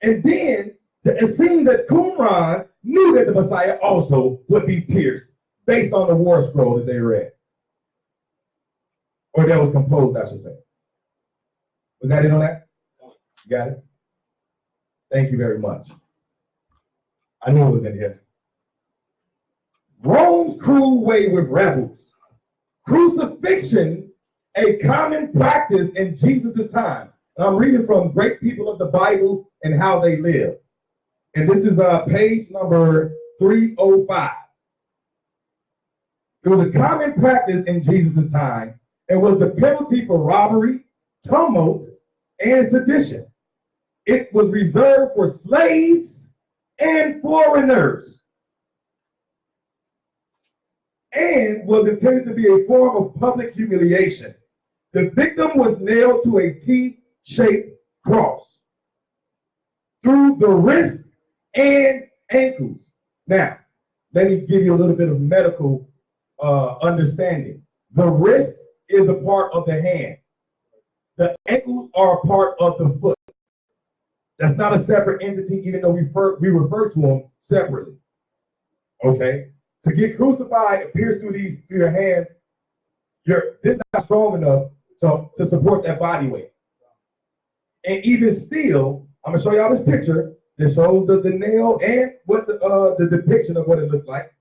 And then it seems that Qumran knew that the Messiah also would be pierced based on the war scroll that they read. Or that was composed, I should say. Was that it on that? You got it? Thank you very much. I knew it was in here. Rome's cruel way with rebels. Crucifixion, a common practice in Jesus' time. And I'm reading from Great People of the Bible and How They Live. And this is page number 305. It was a common practice in Jesus' time and was the penalty for robbery, tumult, and sedition. It was reserved for slaves and foreigners and was intended to be a form of public humiliation. The victim was nailed to a T-shaped cross through the wrists and ankles. Now, let me give you a little bit of medical understanding. The wrist is a part of the hand. The ankles are a part of the foot. That's not a separate entity, even though we refer to them separately. Okay? To get crucified and pierced through your hands, this is not strong enough to support that body weight. And even still, I'm gonna show y'all this picture that shows the nail and what the depiction of what it looked like.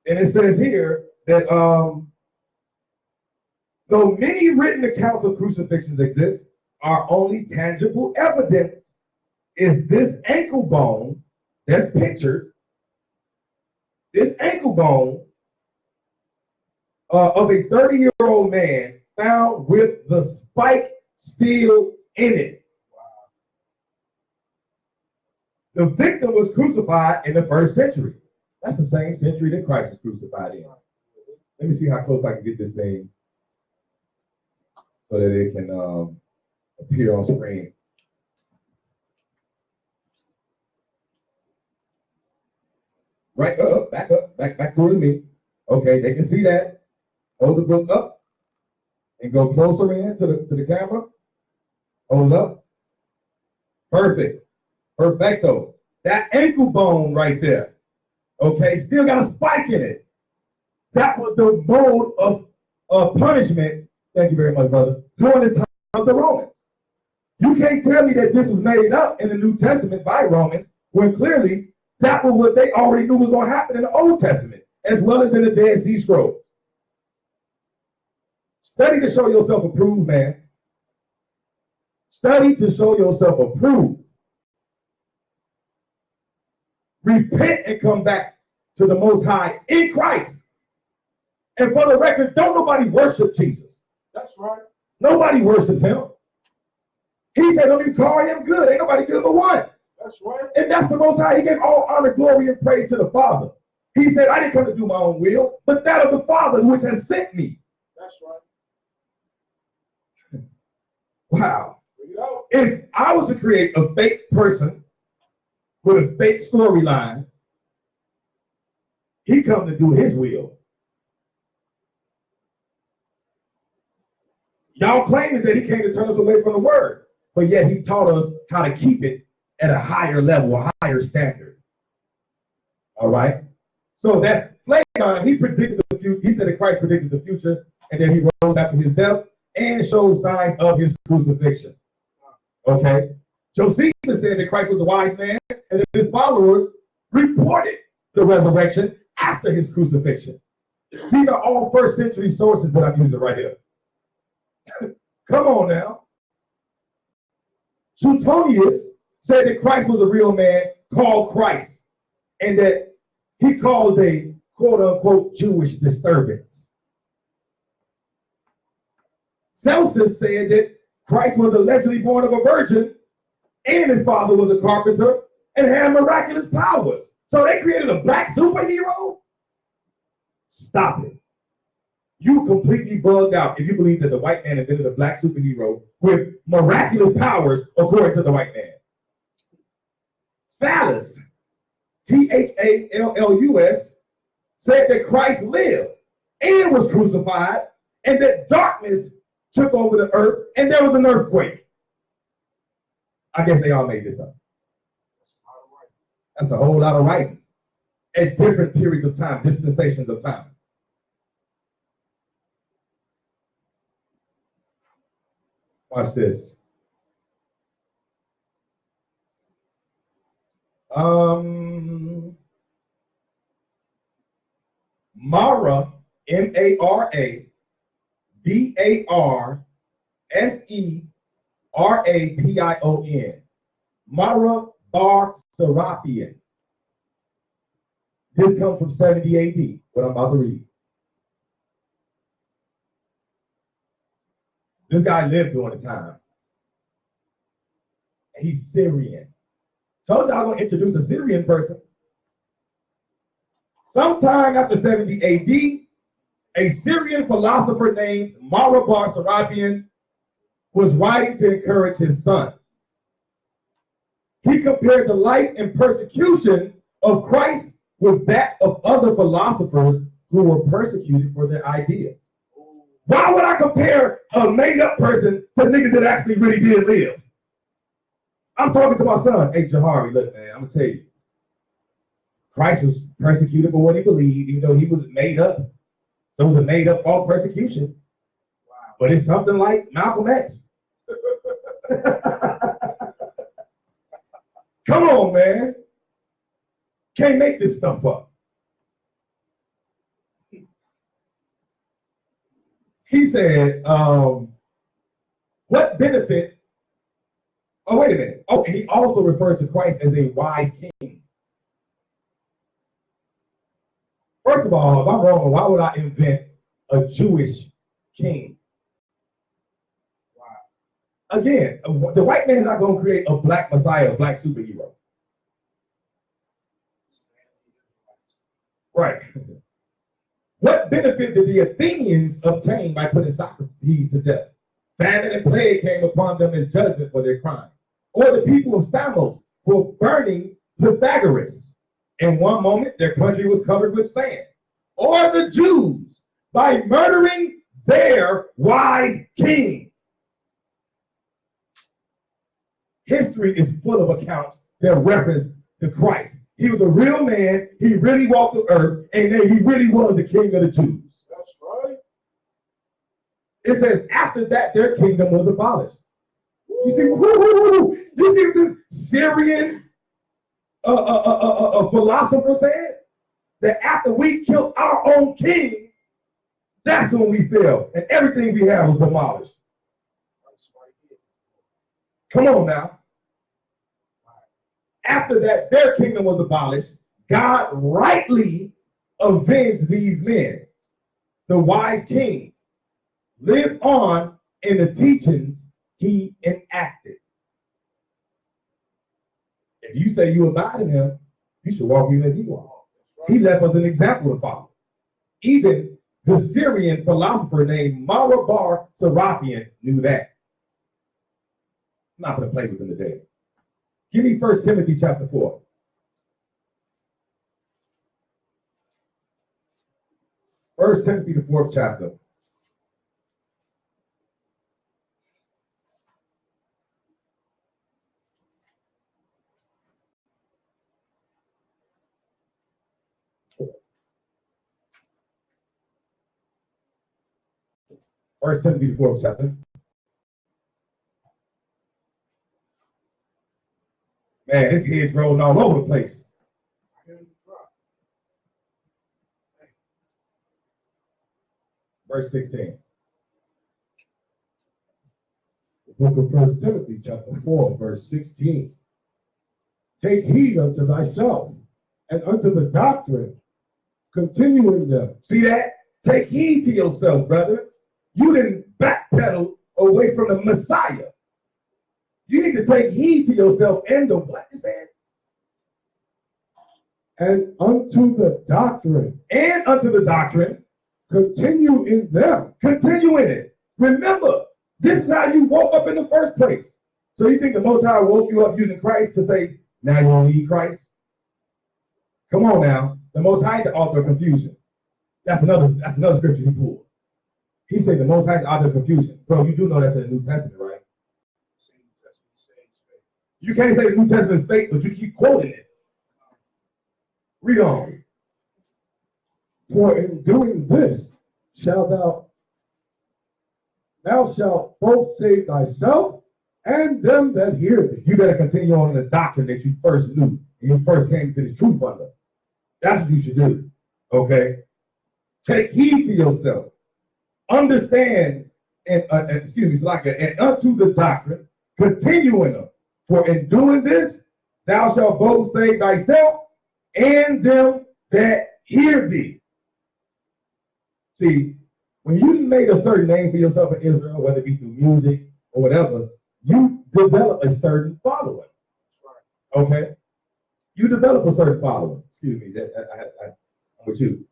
And it says here that though many written accounts of crucifixions exist, our only tangible evidence is this ankle bone that's pictured. This ankle bone of a 30-year-old man found with the spike still in it. The victim was crucified in the 1st century. That's the same century that Christ was crucified in. Let me see how close I can get this thing so that it can appear on screen. Right up, back towards me. Okay, they can see that. Hold the book up and go closer in to the camera. Hold up. Perfect. Perfecto. That ankle bone right there. Okay, still got a spike in it. That was the mode of punishment. Thank you very much, brother. During the time of the Romans. You can't tell me that this was made up in the New Testament by Romans when clearly that was what they already knew was going to happen in the Old Testament, as well as in the Dead Sea Scrolls. Study to show yourself approved, man. Study to show yourself approved. Repent and come back to the Most High in Christ. And for the record, don't nobody worship Jesus. That's right. Nobody worships him. He said, don't even call him good. Ain't nobody good but one. That's right. And that's the Most High. He gave all honor, glory, and praise to the Father. He said, I didn't come to do my own will, but that of the Father which has sent me. That's right. Wow. If I was to create a fake person with a fake storyline, he come to do his will. Y'all claim is that he came to turn us away from the word, but yet he taught us how to keep it at a higher level, a higher standard. All right? So that Phlegon, he predicted the future. He said that Christ predicted the future, and then he rose after his death and showed signs of his crucifixion. Okay? Josephus said that Christ was a wise man, and that his followers reported the resurrection after his crucifixion. These are all 1st century sources that I'm using right here. Come on now. Suetonius said that Christ was a real man called Christ, and that he caused a quote-unquote Jewish disturbance. Celsus said that Christ was allegedly born of a virgin, and his father was a carpenter, and had miraculous powers. So they created a black superhero? Stop it. You completely bugged out if you believe that the white man invented a black superhero with miraculous powers according to the white man. Phallus, Thallus, said that Christ lived and was crucified, and that darkness took over the earth, and there was an earthquake. I guess they all made this up. That's a whole lot of writing at different periods of time, dispensations of time. Watch this. Mara, M-A-R-A, B-A-R-S-E-R-A-P-I-O-N. Mara Bar Serapion. This comes from 70 AD, what I'm about to read. This guy lived during the time. He's Syrian. Told you I'm going to introduce a Syrian person. Sometime after 70 AD, a Syrian philosopher named Mara Bar Serapion was writing to encourage his son. He compared the life and persecution of Christ with that of other philosophers who were persecuted for their ideas. Why would I compare a made-up person to niggas that actually really did live? I'm talking to my son. Hey, Jahari, look, man, I'm going to tell you. Christ was persecuted for what he believed, even though he was made up. So it was a made-up false persecution. Wow. But it's something like Malcolm X. Come on, man. Can't make this stuff up. He said, what benefit? Oh, wait a minute. Oh, he also refers to Christ as a wise king. First of all, if I'm wrong, why would I invent a Jewish king? Wow. Again, the white man is not going to create a black messiah, a black superhero. Right. What benefit did the Athenians obtain by putting Socrates to death? Famine and plague came upon them as judgment for their crime. Or the people of Samos for burning Pythagoras. In one moment, their country was covered with sand. Or the Jews by murdering their wise king. History is full of accounts that reference to Christ. He was a real man. He really walked the earth, and then he really was the king of the Jews. That's right. It says after that, their kingdom was abolished. You see, you see what this Syrian philosopher said? That after we killed our own king, that's when we fell, and everything we had was demolished. Come on now. After that, their kingdom was abolished. God rightly avenged these men. The wise king lived on in the teachings he enacted. If you say you abide in him, you should walk even as he walked. He left us an example to follow. Even the Syrian philosopher named Mara Bar Serapion knew that. I'm not going to play with him today. Give me 1 Timothy chapter 4. First Timothy, the 4th chapter. First Timothy, the 4th chapter. Man, this head's rolling all over the place. Verse 16. The book of 1 Timothy, chapter 4, verse 16. Take heed unto thyself and unto the doctrine, continue in them. See that? Take heed to yourself, brother. You didn't backpedal away from the Messiah. You need to take heed to yourself and the what you said? And unto the doctrine. And unto the doctrine. Continue in them. Continue in it. Remember, this is how you woke up in the first place. So you think the Most High woke you up using Christ to say, now you need Christ? Come on now. The Most High, the author of confusion. That's another scripture he pulled. He said the Most High, the author of confusion. Bro, you do know that's in the New Testament, right? You can't say the New Testament is fake, but you keep quoting it. Read on. For in doing this, thou shalt both save thyself and them that hear thee. You better continue on in the doctrine that you first knew and you first came to this truth under. That's what you should do. Okay? Take heed to yourself. Understand and unto the doctrine, continue in them. For in doing this, thou shalt both save thyself and them that hear thee. See, when you made a certain name for yourself in Israel, whether it be through music or whatever, you develop a certain following. Okay? You develop a certain following. Excuse me, I'm with you.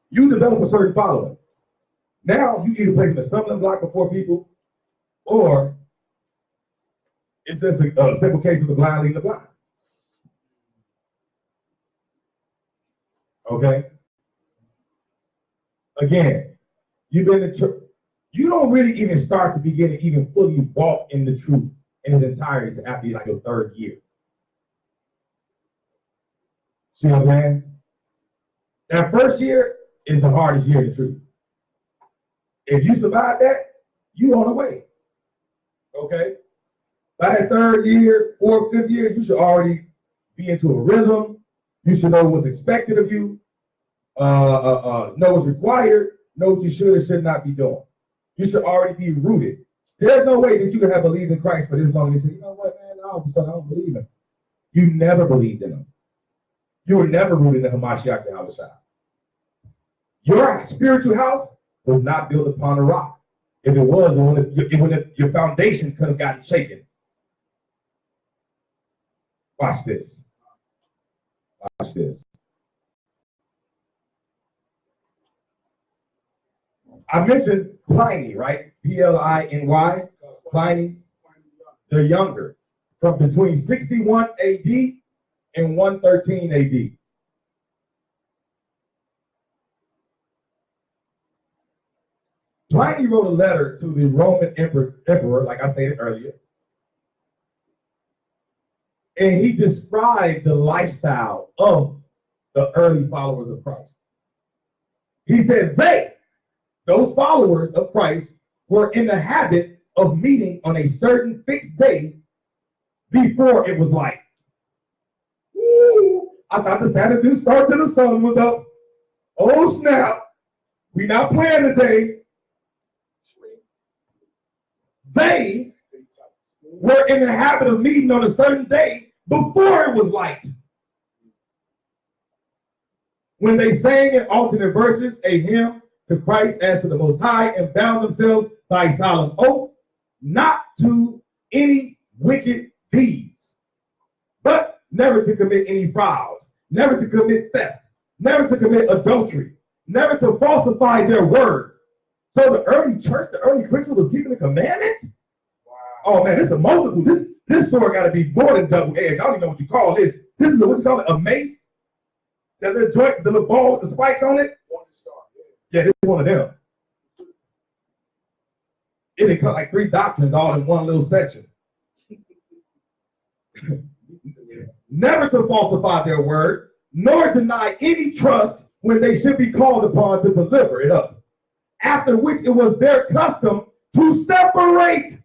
You develop a certain following. Now you either place a stumbling block before people, or it's just a simple case of the blind leading the blind. Okay? Again, you've been in church. You don't really even start to begin to even fully walk in the truth in its entirety after like your third year. See what I'm saying? That first year is the hardest year in the truth. If you survive that, you on the way. Okay? By that third year, fourth, fifth year, you should already be into a rhythm. You should know what's expected of you, know what's required, know what you should or should not be doing. You should already be rooted. There's no way that you could have believed in Christ for this long and say, you know what, man, all of a sudden I don't believe him. You never believed in him. You were never rooted in Hamashiach YHWHshi. Your spiritual house was not built upon a rock. If it was, your foundation could have gotten shaken. Watch this. Watch this. I mentioned Pliny, right? Pliny. Pliny, the younger, from between 61 AD and 113 AD. Pliny wrote a letter to the Roman emperor, like I stated earlier, and he described the lifestyle of the early followers of Christ. He said those followers of Christ, were in the habit of meeting on a certain fixed day before it was light. Ooh, I thought the Sabbath didn't start till the sun was up. Oh snap, we not playing today. They were in the habit of meeting on a certain day before it was light. When they sang in alternate verses a hymn to Christ as to the Most High, and bound themselves by solemn oath not to any wicked deeds, but never to commit any fraud, never to commit theft, never to commit adultery, never to falsify their word. So the early church, the early Christian was keeping the commandments? Wow. Oh man, this is a multiple. This sword got to be more than double-edged. I don't even know what you call this. This is what you call it, a mace? That little joint, the little ball with the spikes on it? Yeah, this is one of them. It didn't cut like 3 doctrines all in one little section. Never to falsify their word, nor deny any trust when they should be called upon to deliver it up. After which it was their custom to separate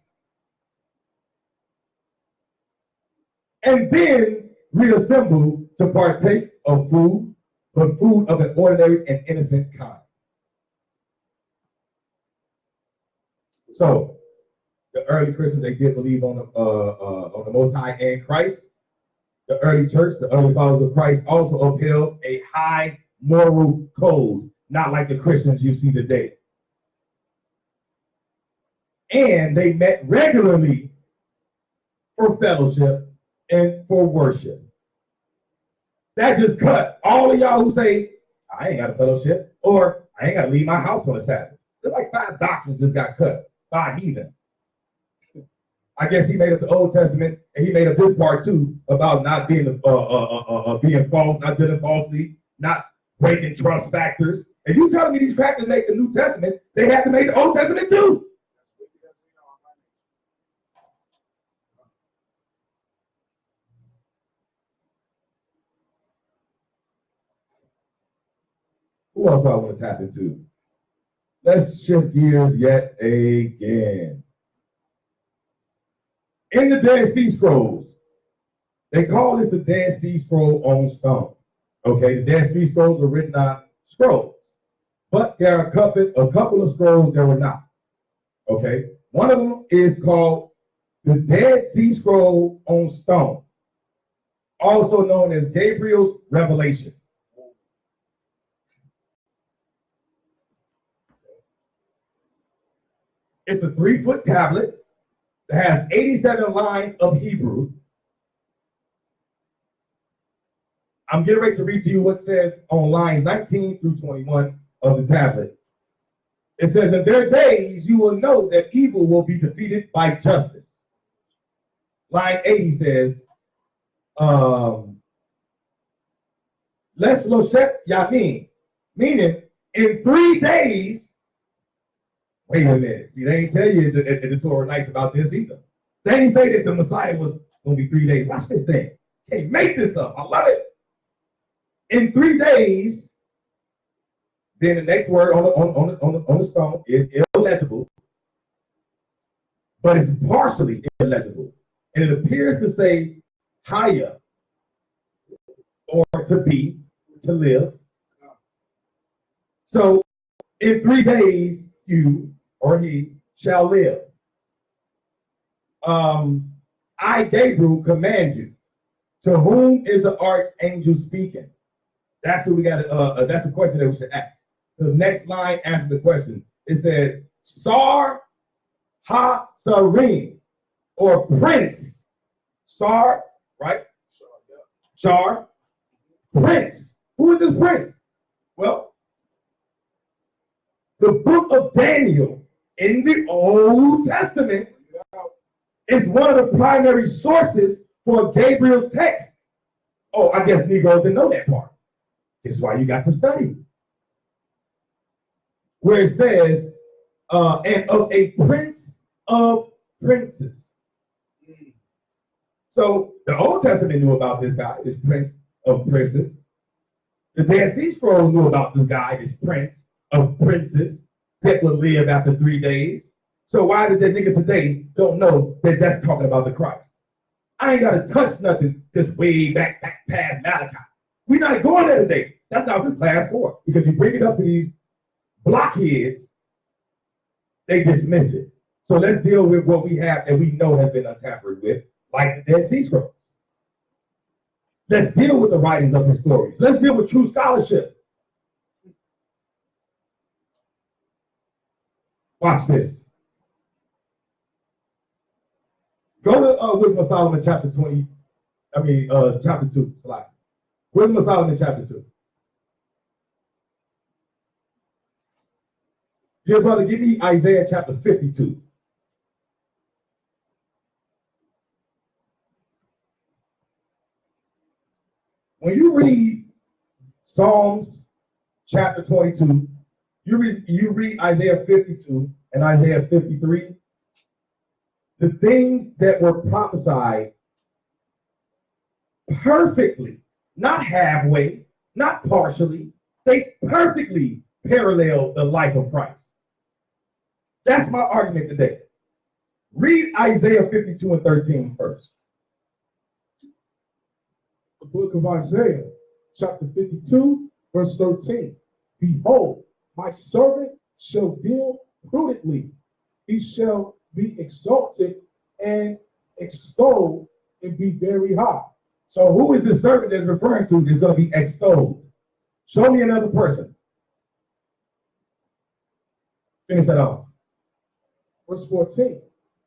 and then reassemble to partake of food, but food of an ordinary and innocent kind. So, the early Christians, they did believe on the Most High and Christ. The early church, the early followers of Christ, also upheld a high moral code, not like the Christians you see today. And they met regularly for fellowship and for worship. That just cut all of y'all who say, I ain't got a fellowship, or I ain't got to leave my house on a Sabbath. There's like 5 doctrines just got cut by heathen. I guess he made up the Old Testament, and he made up this part too about not being being false, not dealing falsely, not breaking trust factors. If you telling me these crackers make the New Testament, they have to make the Old Testament too. Who else do I want to tap into? Let's shift gears yet again. In the Dead Sea Scrolls, they call this the Dead Sea Scroll on stone. Okay, the Dead Sea Scrolls are written on scrolls, but there are a couple of scrolls that were not. Okay, one of them is called the Dead Sea Scroll on stone, also known as Gabriel's Revelation. It's a 3-foot tablet that has 87 lines of Hebrew. I'm getting ready to read to you what it says on lines 19 through 21 of the tablet. It says, in their days you will know that evil will be defeated by justice. Line 80 says, Les Loshet Yamin, meaning in 3 days. Wait a minute. See, they ain't tell you in the Torah nights about this either. They didn't say that the Messiah was going to be 3 days. Watch this thing. Can't make this up. I love it. In 3 days, then the next word on the stone is illegible, but it's partially illegible. And it appears to say haya, or to be, to live. So in 3 days, you or he shall live. I, Gabriel, command you. To whom is the archangel speaking? That's who we got. That's a question that we should ask. The next line answers the question. It says, Sar Ha-Sarim, or prince. Sar, right? Char, prince. Who is this prince? Well, the book of Daniel in the Old Testament is one of the primary sources for Gabriel's text. Oh, I guess Negroes didn't know that part. This is why you got to study. Where it says, and of a prince of princes. So the Old Testament knew about this guy, this prince of princes. The Dead Sea Scrolls knew about this guy, this prince of princes that would live after 3 days. So why did the niggas today don't know that that's talking about the Christ? I ain't got to touch nothing this way back past Malachi. We're not going there today. That's not what this class for. Because you bring it up to these blockheads, they dismiss it. So let's deal with what we have that we know has been untampered with, like the Dead Sea Scrolls. Let's deal with the writings of historians. Let's deal with true scholarship. Watch this. Go to Wisdom of Solomon chapter 2. Slide. Wisdom of Solomon chapter 2. Dear brother, give me Isaiah chapter 52. When you read Psalms chapter 22, you read Isaiah 52 and Isaiah 53, the things that were prophesied perfectly, not halfway, not partially, they perfectly parallel the life of Christ. That's my argument today. Read Isaiah 52 and 13 first. The book of Isaiah, chapter 52, verse 13. Behold, my servant shall deal prudently. He shall be exalted and extolled and be very high. So who is this servant that's referring to is going to be extolled? Show me another person. Finish that off. Verse 14.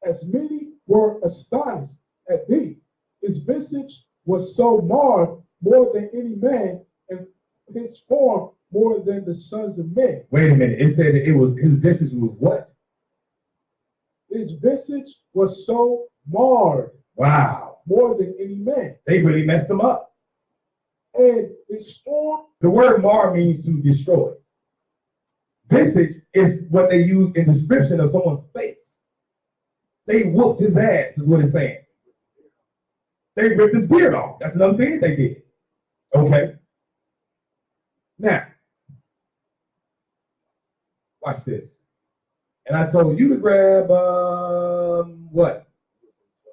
As many were astonished at thee, his visage was so marred more than any man, and his form more than the sons of men. Wait a minute. It said that it was his visage was what? His visage was so marred Wow. more than any man. They really messed them up. And they stormed. The word mar means to destroy. Visage is what they use in description of someone's face. They whooped his ass, is what it's saying. They ripped his beard off. That's another thing that they did. Okay. Now, watch this. And I told you to grab what?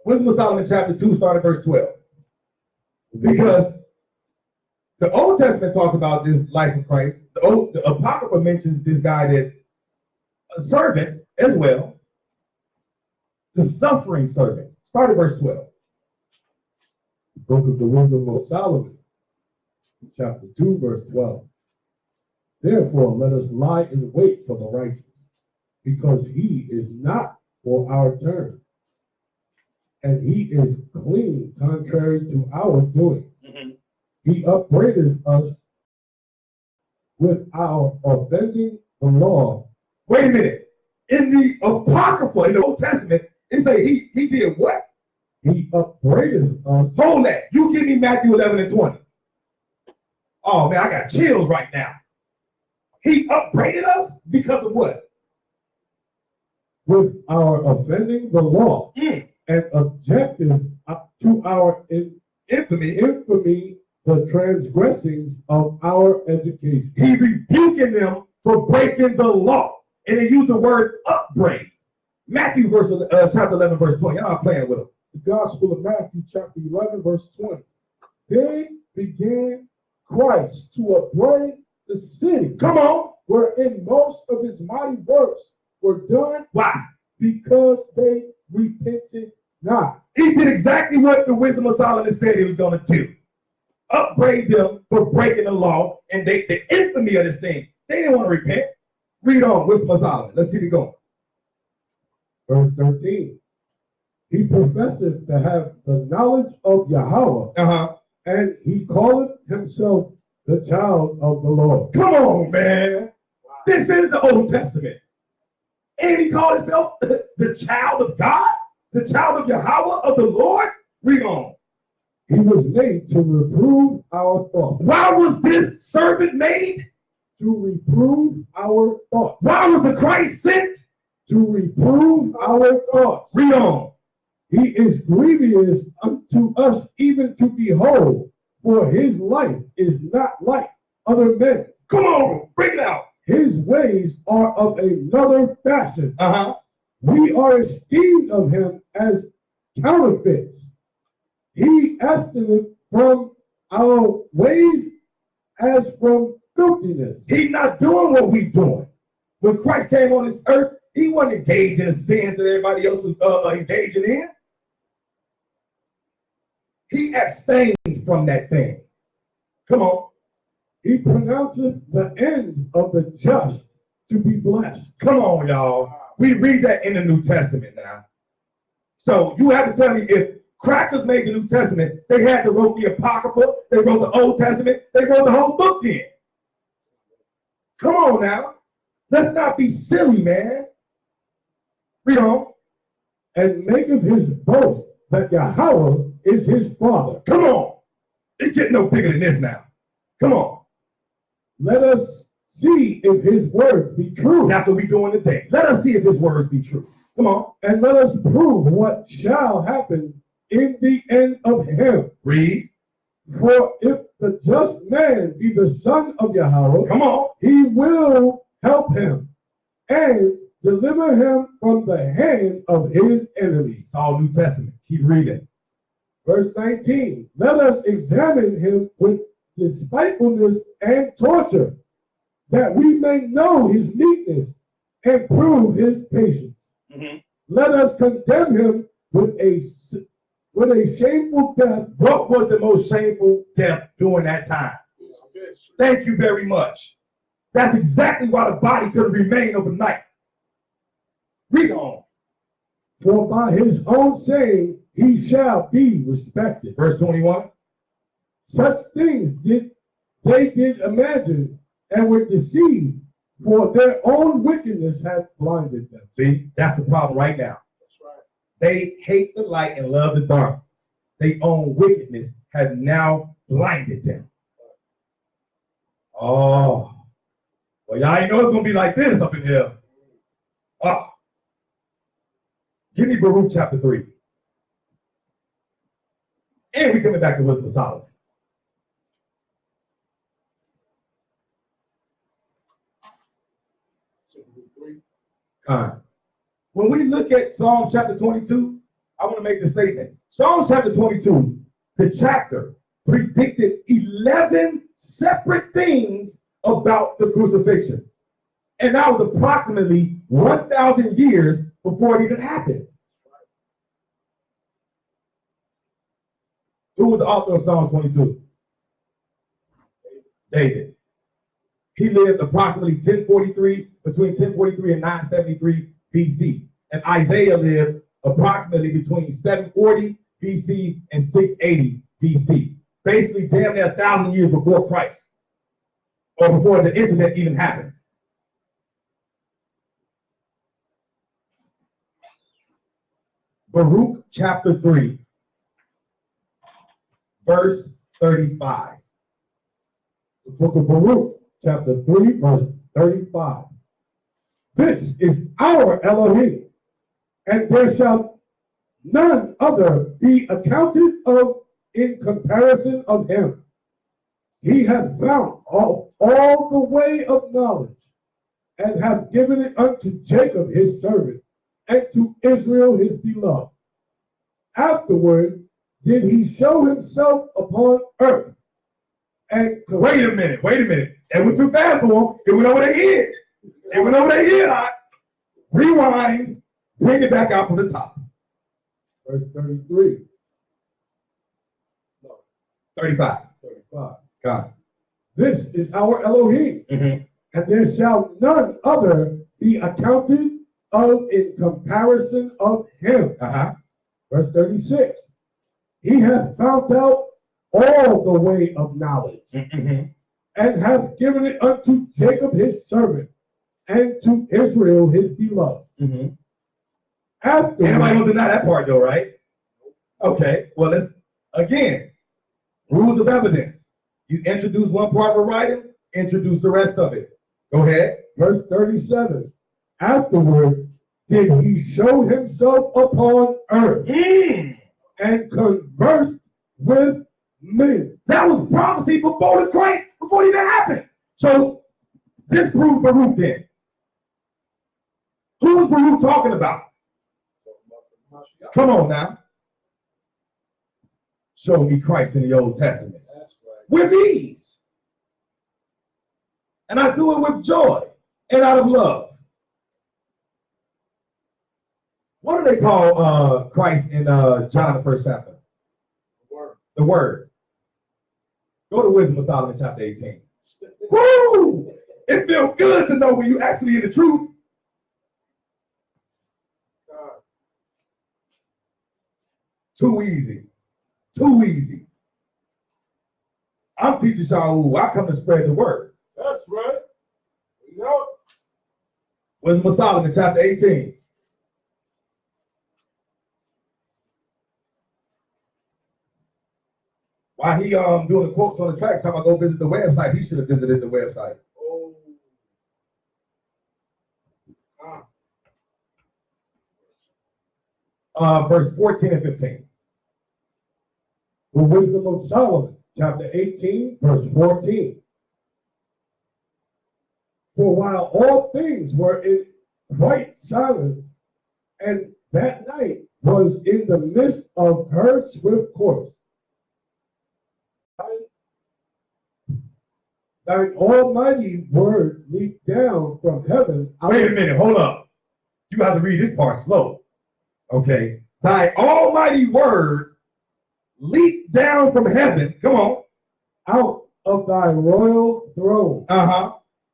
Wisdom of Solomon chapter 2, start at verse 12. Because the Old Testament talks about this life of Christ. The Apocrypha mentions this guy that a servant as well. The suffering servant. Start at verse 12. The book of the Wisdom of Solomon, chapter 2, verse 12. Therefore, let us lie in wait for the righteous, because he is not for our turn, and he is clean contrary to our doings. Mm-hmm. He upbraideth us with our offending the law. Wait a minute. In the Apocrypha, in the Old Testament, it say he did what? He upbraideth us. Hold that. You give me Matthew 11 and 20. Oh, man, I got chills right now. He upbraided us because of what? With our offending the law, and objective to our infamy, the transgressings of our education. He rebuking them for breaking the law. And they use the word upbraid. Matthew chapter 11, verse 20. Y'all playing with them. The Gospel of Matthew, chapter 11, verse 20. Then began Christ to upbraid the city. Come on. Wherein most of his mighty works were done. Why? Because they repented not. He did exactly what the Wisdom of Solomon said he was going to do. Upbraid them for breaking the law, and the infamy of this thing. They didn't want to repent. Read on, Wisdom of Solomon. Let's keep it going. Verse 13. He professeth to have the knowledge of Yahweh, and he calleth himself the child of the Lord. Come on, man. This is the Old Testament. And he called himself the child of God, the child of Yahweh, of the Lord. Read on. He was made to reprove our thoughts. Why was this servant made? To reprove our thoughts. Why was the Christ sent? To reprove our thoughts. Read on. He is grievous unto us even to behold, for his life is not like other men's. Come on, bring it out. His ways are of another fashion. Uh-huh. We are esteemed of him as counterfeits. He estimate from our ways as from filthiness. He's not doing what we doing. When Christ came on this earth, he wasn't engaged in the sins that everybody else was engaging in. He abstained from that thing. Come on. He pronounceth the end of the just to be blessed. Come on, y'all. We read that in the New Testament now. So you have to tell me, if crackers made the New Testament, they had to wrote the Apocrypha, they wrote the Old Testament, they wrote the whole book then. Come on now. Let's not be silly, man. Read on. And maketh his boast that Yahweh is his father. Come on. It get no bigger than this now. Come on. Let us see if his words be true. That's what we're doing today. Let us see if his words be true. Come on. And let us prove what shall happen in the end of him. Read. For if the just man be the son of Yahweh, come on, he will help him and deliver him from the hand of his enemies. It's all New Testament. Keep reading. Verse 19. Let us examine him with despitefulness and torture, that we may know his meekness and prove his patience. Mm-hmm. Let us condemn him with a shameful death. What was the most shameful death during that time? Thank you very much. That's exactly why the body couldn't remain overnight. Read on. For by his own saying he shall be respected. Verse 21. Such things they did imagine and were deceived, for their own wickedness hath blinded them. See, that's the problem right now. That's right. They hate the light and love the darkness. They own wickedness have now blinded them. Oh, well, y'all ain't know it's gonna be like this up in here. Oh, give me Baruch chapter 3. And we coming back to Wisdom of Solomon. When we look at Psalm chapter 22, I want to make this statement. Psalm chapter 22, the chapter predicted 11 separate things about the crucifixion. And that was approximately 1,000 years before it even happened. Who was the author of Psalm 22? David. He lived approximately between 1043 and 973 BC. And Isaiah lived approximately between 740 BC and 680 BC. Basically, damn near 1,000 years before Christ, or before the incident even happened. Baruch chapter 3, verse 35. The book of Baruch, chapter 3, verse 35. This is our Elohim, and there shall none other be accounted of in comparison of him. He hath found all the way of knowledge, and hath given it unto Jacob his servant, and to Israel his beloved. Afterward did he show himself upon earth. And wait a minute. It went too fast for him. It went over their head. Rewind, bring it back out from the top. Verse 33. No. 35. God. This is our Elohim, and there shall none other be accounted of in comparison of him. Verse 36. He hath found out all the way of knowledge, and hath given it unto Jacob his servant, and to Israel his beloved. Anybody gonna deny that part though, right? Okay, well, let's, again, rules of evidence. You introduce one part of a writing, introduce the rest of it. Go ahead. Verse 37. Afterward did he show himself upon earth, and conversed with men. That was prophecy before the Christ, before it even happened. So this proved Baruch then. Who was Baruch talking about? Come on now. Show me Christ in the Old Testament. That's right. With ease. And I do it with joy and out of love. What do they call Christ in John, the first chapter? The Word. Go to Wisdom of Solomon, chapter 18. Woo! It feels good to know when you actually hear the truth. Too easy. I'm teaching y'all. I come to spread the word. That's right. You know it. Wisdom of Solomon, chapter 18. While he doing the quotes on the tracks, time I go visit the website, he should have visited the website. Verse 14 and 15. The Wisdom of Solomon, chapter 18, verse 14. For while all things were in white silence, and that night was in the midst of her swift course, thine almighty word leaped down from heaven. Wait a minute, hold up. You have to read this part slow. Okay. Thy almighty word leaped down from heaven. Come on. Out of thy royal throne.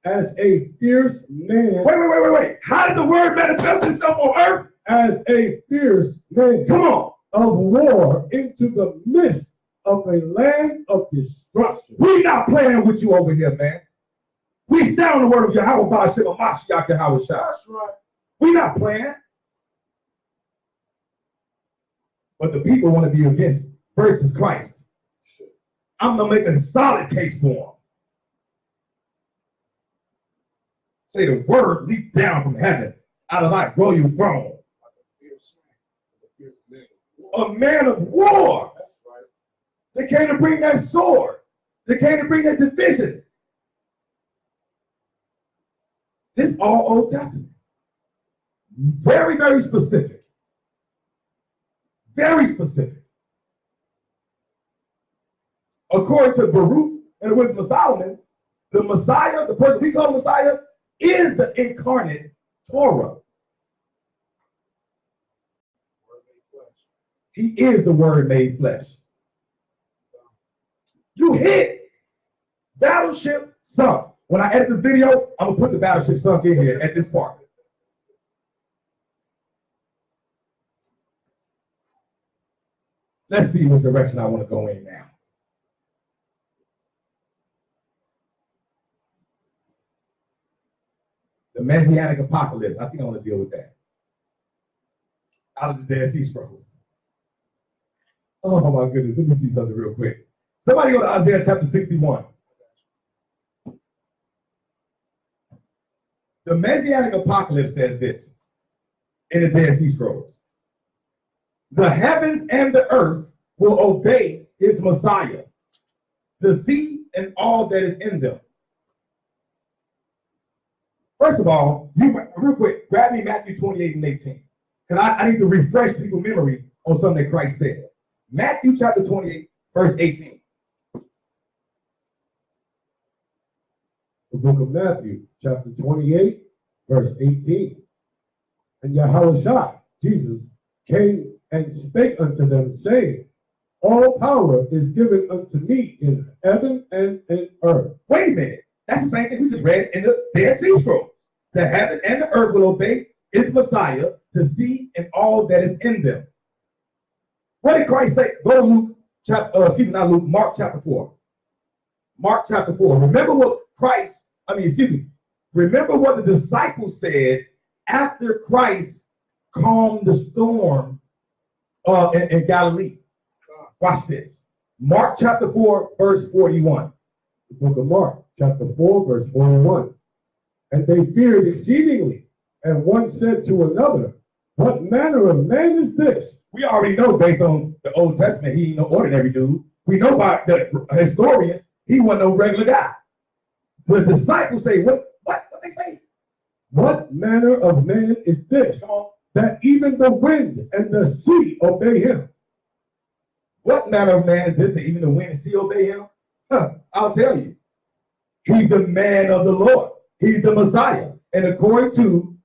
As a fierce man. Wait. How did the word manifest itself on earth? As a fierce man. Come on. Of war into the midst of a land of destruction. We not playing with you over here, man. We stand on the word of Yahweh Ba'ashem Mashiach Yahweh Shai. That's right. We not playing. but the people want to be against versus Christ. I'm going to make a solid case for him. Say the word leaped down from heaven out of thy royal throne. A man of war. They came to bring that sword. They came to bring that division. This all Old Testament. Very, very specific. Very specific. According to Baruch and the wisdom of Solomon, the Messiah, the person we call the Messiah, is the incarnate Torah. He is the word made flesh. You hit battleship sunk. When I edit this video, I'm going to put the battleship sunk in here at this part. Let's see which direction I want to go in now. The Messianic apocalypse. I think I want to deal with that. Out of the Dead Sea Scrolls. Oh my goodness. Let me see something real quick. Somebody go to Isaiah chapter 61. The Messianic apocalypse says this in the Dead Sea Scrolls. The heavens and the earth will obey his Messiah, the sea and all that is in them. First of all, real quick, grab me Matthew 28 and 18. Because I need to refresh people's memory on something that Christ said. Matthew chapter 28, verse 18. The book of Matthew, chapter 28, verse 18. And YHWHshi, Jesus, came and spake unto them, saying, all power is given unto me in heaven and in earth. Wait a minute. That's the same thing we just read in the Dead Sea Scrolls. The heaven and the earth will obey his Messiah, the sea and all that is in them. What did Christ say? Go to Luke chapter, Mark chapter 4. Mark chapter 4. Remember what remember what the disciples said after Christ calmed the storm in Galilee. Watch this. Mark chapter 4, verse 41. The book of Mark, chapter 4, verse 41. And they feared exceedingly, and one said to another, what manner of man is this? We already know based on the Old Testament, he ain't no ordinary dude. We know by the historians, he wasn't no regular guy. The disciples say, what they say? What manner of man is this? That even the wind and the sea obey him. What manner of man is this that even the wind and sea obey him? I'll tell you. He's the man of the Lord. He's the Messiah. And according to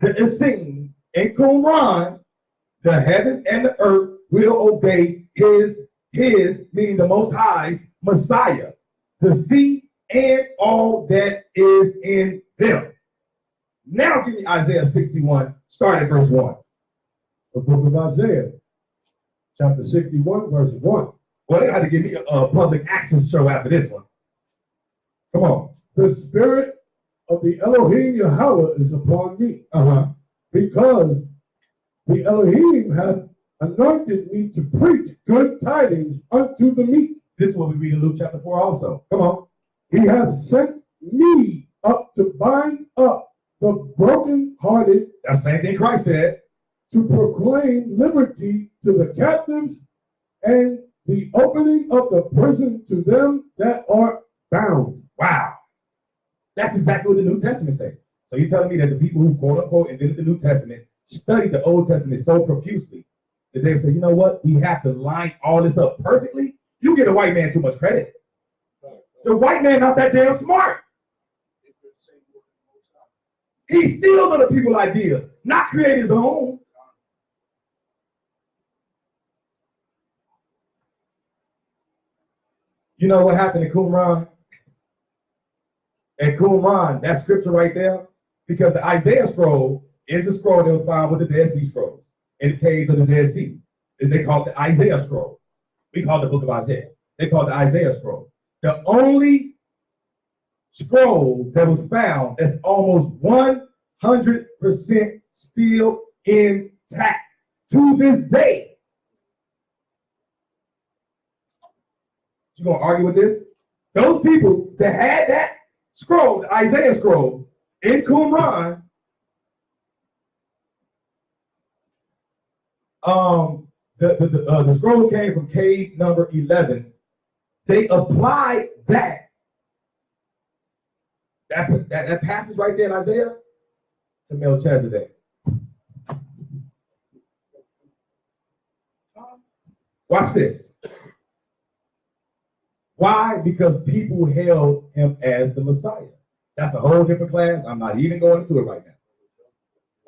the Essenes in Qumran, the heavens and the earth will obey his meaning the Most High's Messiah, the sea and all that is in them. Now give me Isaiah 61, start at verse 1. The book of Isaiah, chapter 61, verse 1. Well, they got to give me a public access show after this one. Come on. The spirit of the Elohim Yahweh is upon me, because the Elohim hath anointed me to preach good tidings unto the meek. This is what we read in Luke chapter 4 also. Come on. He hath sent me up to bind up the brokenhearted. That's the same thing Christ said. To proclaim liberty to the captives and the opening of the prison to them that are bound. Wow. That's exactly what the New Testament says. So you're telling me that the people who quote unquote invented the New Testament studied the Old Testament so profusely that they say, you know what? We have to line all this up perfectly. You give a white man too much credit. The white man not that damn smart. He steals other people's ideas, not create his own. You know what happened in Qumran? At Qumran, that scripture right there, because the Isaiah scroll is a scroll that was found with the Dead Sea Scrolls in the caves of the Dead Sea. They call it the Isaiah scroll. We call it the book of Isaiah. They call it the Isaiah scroll. The only scroll that was found that's almost 100% still intact to this day You gonna argue with this? Those people that had that scroll, the Isaiah scroll, in Qumran, the scroll came from cave number 11. They applied that passage right there in Isaiah to Melchizedek. Watch this. Why? Because people held him as the Messiah. That's a whole different class. I'm not even going into it right now.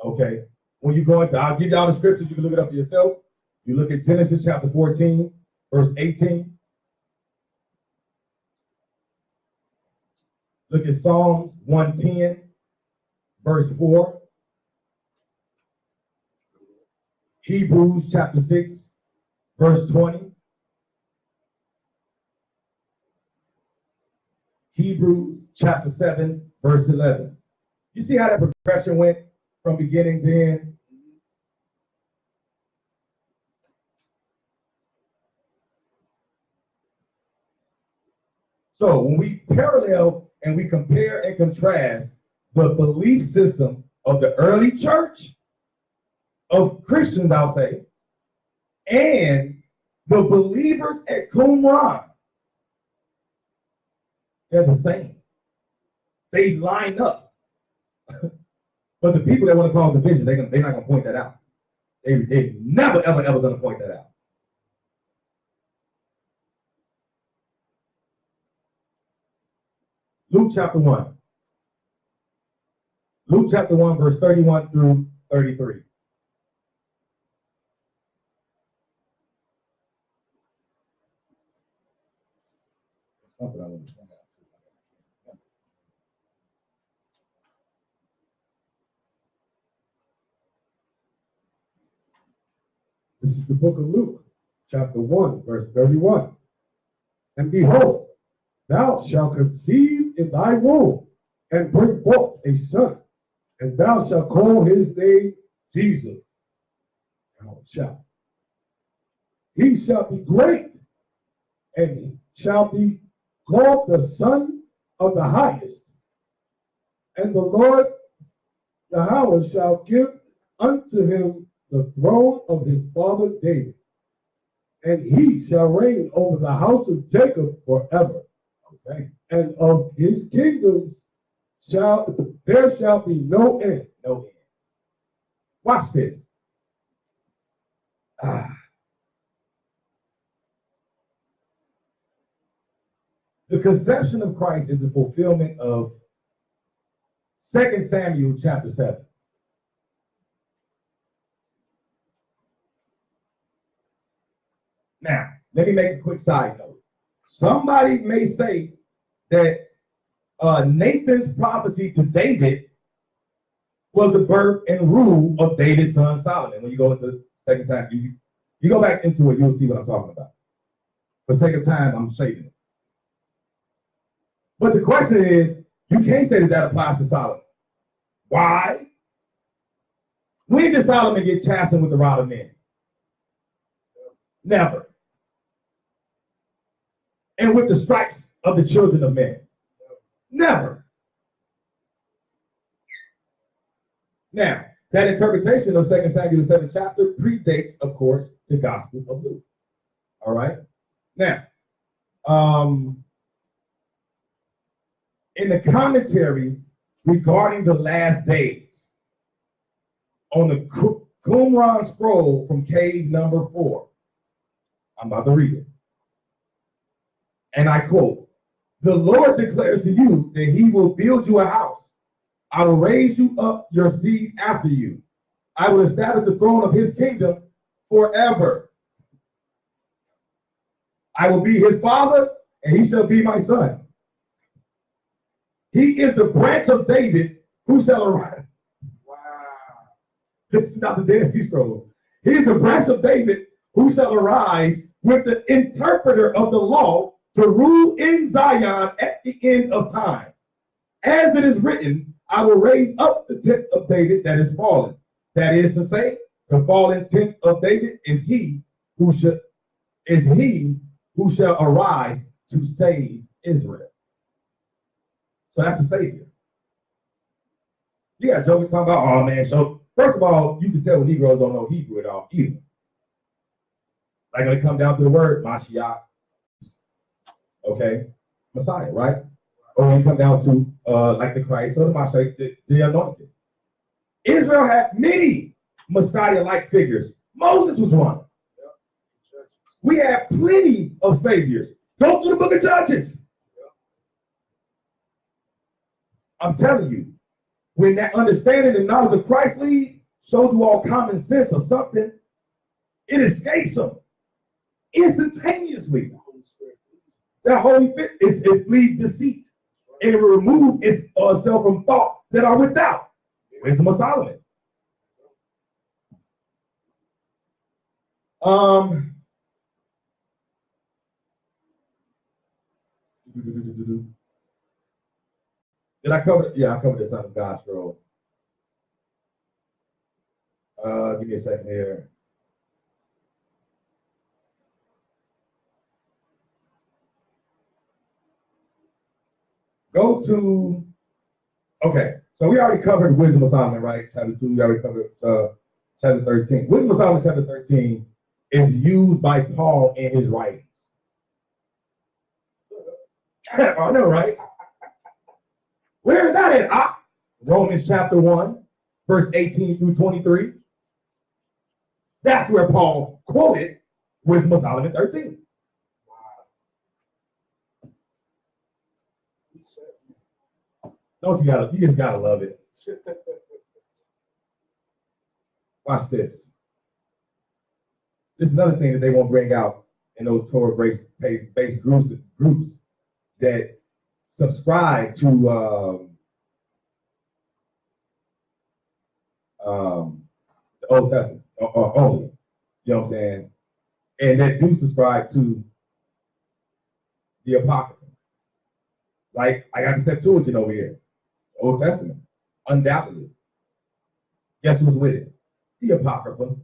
Okay. When you go into, I'll give y'all the scriptures. You can look it up for yourself. You look at Genesis chapter 14, verse 18. Look at Psalms 110, verse 4. Hebrews chapter 6, verse 20. Hebrews chapter 7, verse 11. You see how that progression went from beginning to end? So when we parallel and we compare and contrast the belief system of the early church, of Christians, I'll say, and the believers at Qumran, they're the same. They line up. But the people that want to cause division, they're not going to point that out. They're never, ever, ever going to point that out. Luke chapter 1. Luke chapter 1, verse 31 through 33. Something I want to point out. This is the book of Luke, chapter 1, verse 31. And behold, thou shalt conceive in thy womb, and bring forth a son, and thou shalt call his name Jesus. Thou shalt. He shall be great, and he shall be called the Son of the Highest. And the Lord Yahweh shall give unto him the throne of his father David, and he shall reign over the house of Jacob forever. Okay. And of his kingdoms there shall be no end. No end. Watch this. The conception of Christ is the fulfillment of 2 Samuel chapter 7. Now, let me make a quick side note. Somebody may say that Nathan's prophecy to David was the birth and rule of David's son Solomon. When you go into 2 Samuel, you go back into it, you'll see what I'm talking about. For sake of time, I'm shading it. But the question is, you can't say that applies to Solomon. Why? When did Solomon get chastened with the rod of men? Never. And with the stripes of the children of men? Never. Now, that interpretation of 2 Samuel 7 chapter predates, of course, the Gospel of Luke. All right? Now, in the commentary regarding the last days on the Qumran scroll from cave number 4, I'm about to read it. And I quote, "The Lord declares to you that he will build you a house. I will raise you up your seed after you. I will establish the throne of his kingdom forever. I will be his father, and he shall be my son. He is the branch of David who shall arise." Wow. This is not the Dead Sea Scrolls. He is the branch of David who shall arise with the interpreter of the law to rule in Zion at the end of time. As it is written, I will raise up the tent of David that is fallen. That is to say, the fallen tent of David is he who shall arise to save Israel. So that's a savior. You got jokers talking about, oh man, so first of all, you can tell Negroes don't know Hebrew at all either. Like when it comes down to the word, Mashiach, okay, Messiah, right? Or when it comes down to like the Christ or the Mashiach, the anointed. Israel had many Messiah-like figures. Moses was one. We have plenty of saviors. Go through the book of Judges. I'm telling you, when that understanding and knowledge of Christ leaves, so do all common sense or something. It escapes them instantaneously. That Holy Spirit it flees deceit, and it will remove itself from thoughts that are without. Wisdom of Solomon. Did I cover it? Yeah, I covered the Son of God scroll. Give me a second here. Go to, okay, so we already covered Wisdom of Solomon, right? Chapter 2, we already covered chapter 13. Wisdom of Solomon, chapter 13, is used by Paul in his writings. I know, right? Where is that at? Romans chapter 1, verse 18 through 23. That's where Paul quoted Wisdom of Solomon 13. Don't you just gotta love it. Watch this. This is another thing that they won't bring out in those Torah-based groups that subscribe to the Old Testament only. You know what I'm saying? And that do subscribe to the Apocrypha. Like I got the Septuagint over here. Old Testament, undoubtedly. Guess who's with it? The Apocrypha.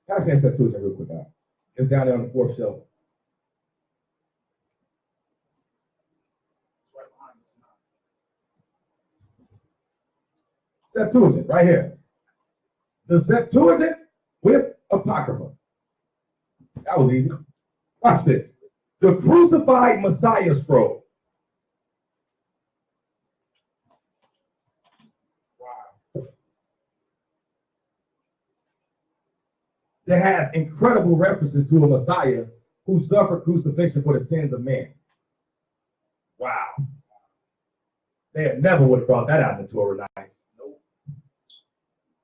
Pass me that Septuagint real quick now. It's down there on the fourth shelf. Septuagint, right here. The Septuagint with Apocrypha. That was easy. Watch this. The Crucified Messiah scroll. That has incredible references to a Messiah who suffered crucifixion for the sins of men. Wow. They never would have brought that out in the Torah nights. Nope.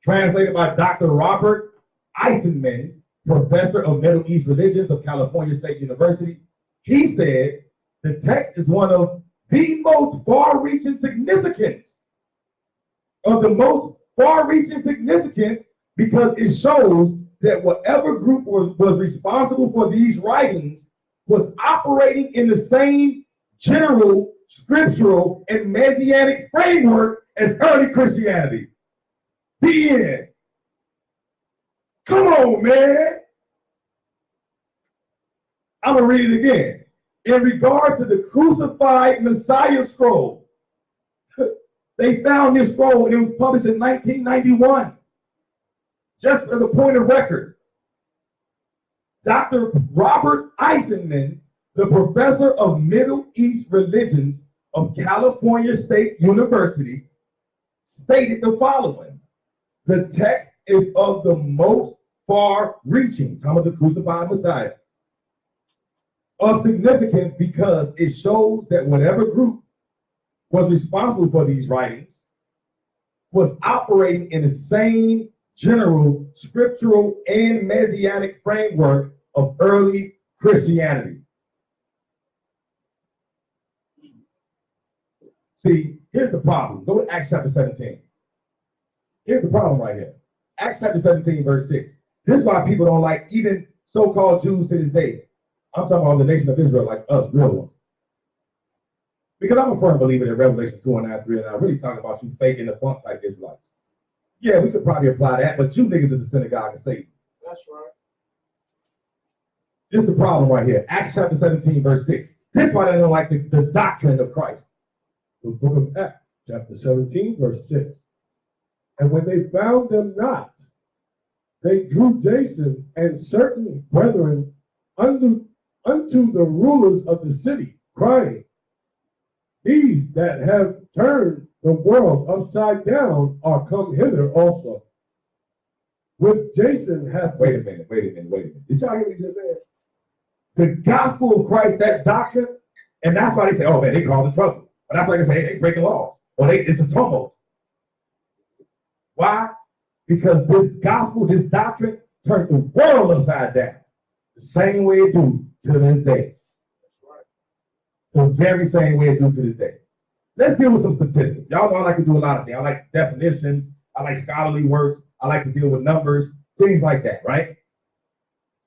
Translated by Dr. Robert Eisenman, professor of Middle East religions of California State University. He said the text is one of the most far-reaching significance because it shows that whatever group was responsible for these writings was operating in the same general, scriptural, and messianic framework as early Christianity. The end. Come on, man. I'm going to read it again. In regards to the Crucified Messiah scroll, they found this scroll and it was published in 1991. Just as a point of record, Dr. Robert Eisenman, the professor of Middle East religions of California State University, stated the following: the text is of the most far-reaching, time of the Crucified Messiah, of significance because it shows that whatever group was responsible for these writings was operating in the same general, scriptural, and messianic framework of early Christianity. See, here's the problem. Go to Acts chapter 17. Here's the problem right here. Acts chapter 17, verse 6. This is why people don't like even so-called Jews to this day. I'm talking about the nation of Israel, like us, real ones. Because I'm a firm believer that Revelation 2 and 9, 3 and 9 really talking about you faking the funk type Israelites. Yeah, we could probably apply that, but you niggas is the synagogue of Satan. That's right. This is the problem right here. Acts chapter 17, verse 6. This is why they don't like the doctrine of Christ. The book of Acts, chapter 17, verse 6. And when they found them not, they drew Jason and certain brethren unto the rulers of the city, crying, these that have turned the world upside down are come hither also. With Jason hath... Wait a minute. Did y'all hear what he just said? The gospel of Christ, that doctrine, and that's why they say, oh man, they call it trouble. But that's why they say, hey, they breaking laws. Or it's a tumult. Why? Because this gospel, this doctrine, turned the world upside down. The same way it do to this day. The very same way it do to this day. Let's deal with some statistics. Y'all know I like to do a lot of things. I like definitions. I like scholarly works. I like to deal with numbers, things like that, right?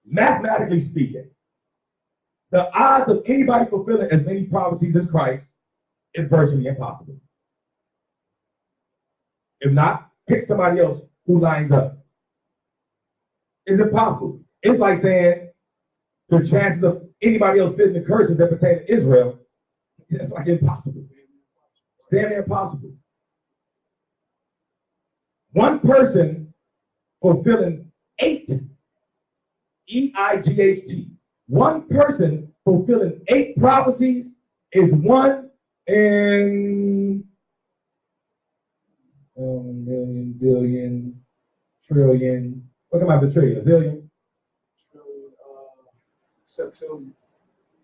Mathematically speaking, the odds of anybody fulfilling as many prophecies as Christ is virtually impossible. If not, pick somebody else who lines up. It's impossible. It's like saying the chances of anybody else fitting the curses that pertain to Israel, it's like impossible. It's damn near impossible. One person fulfilling 8, EIGHT, one person fulfilling 8 prophecies is 1 in million, billion, trillion. What come after trillion? A zillion? Septillion.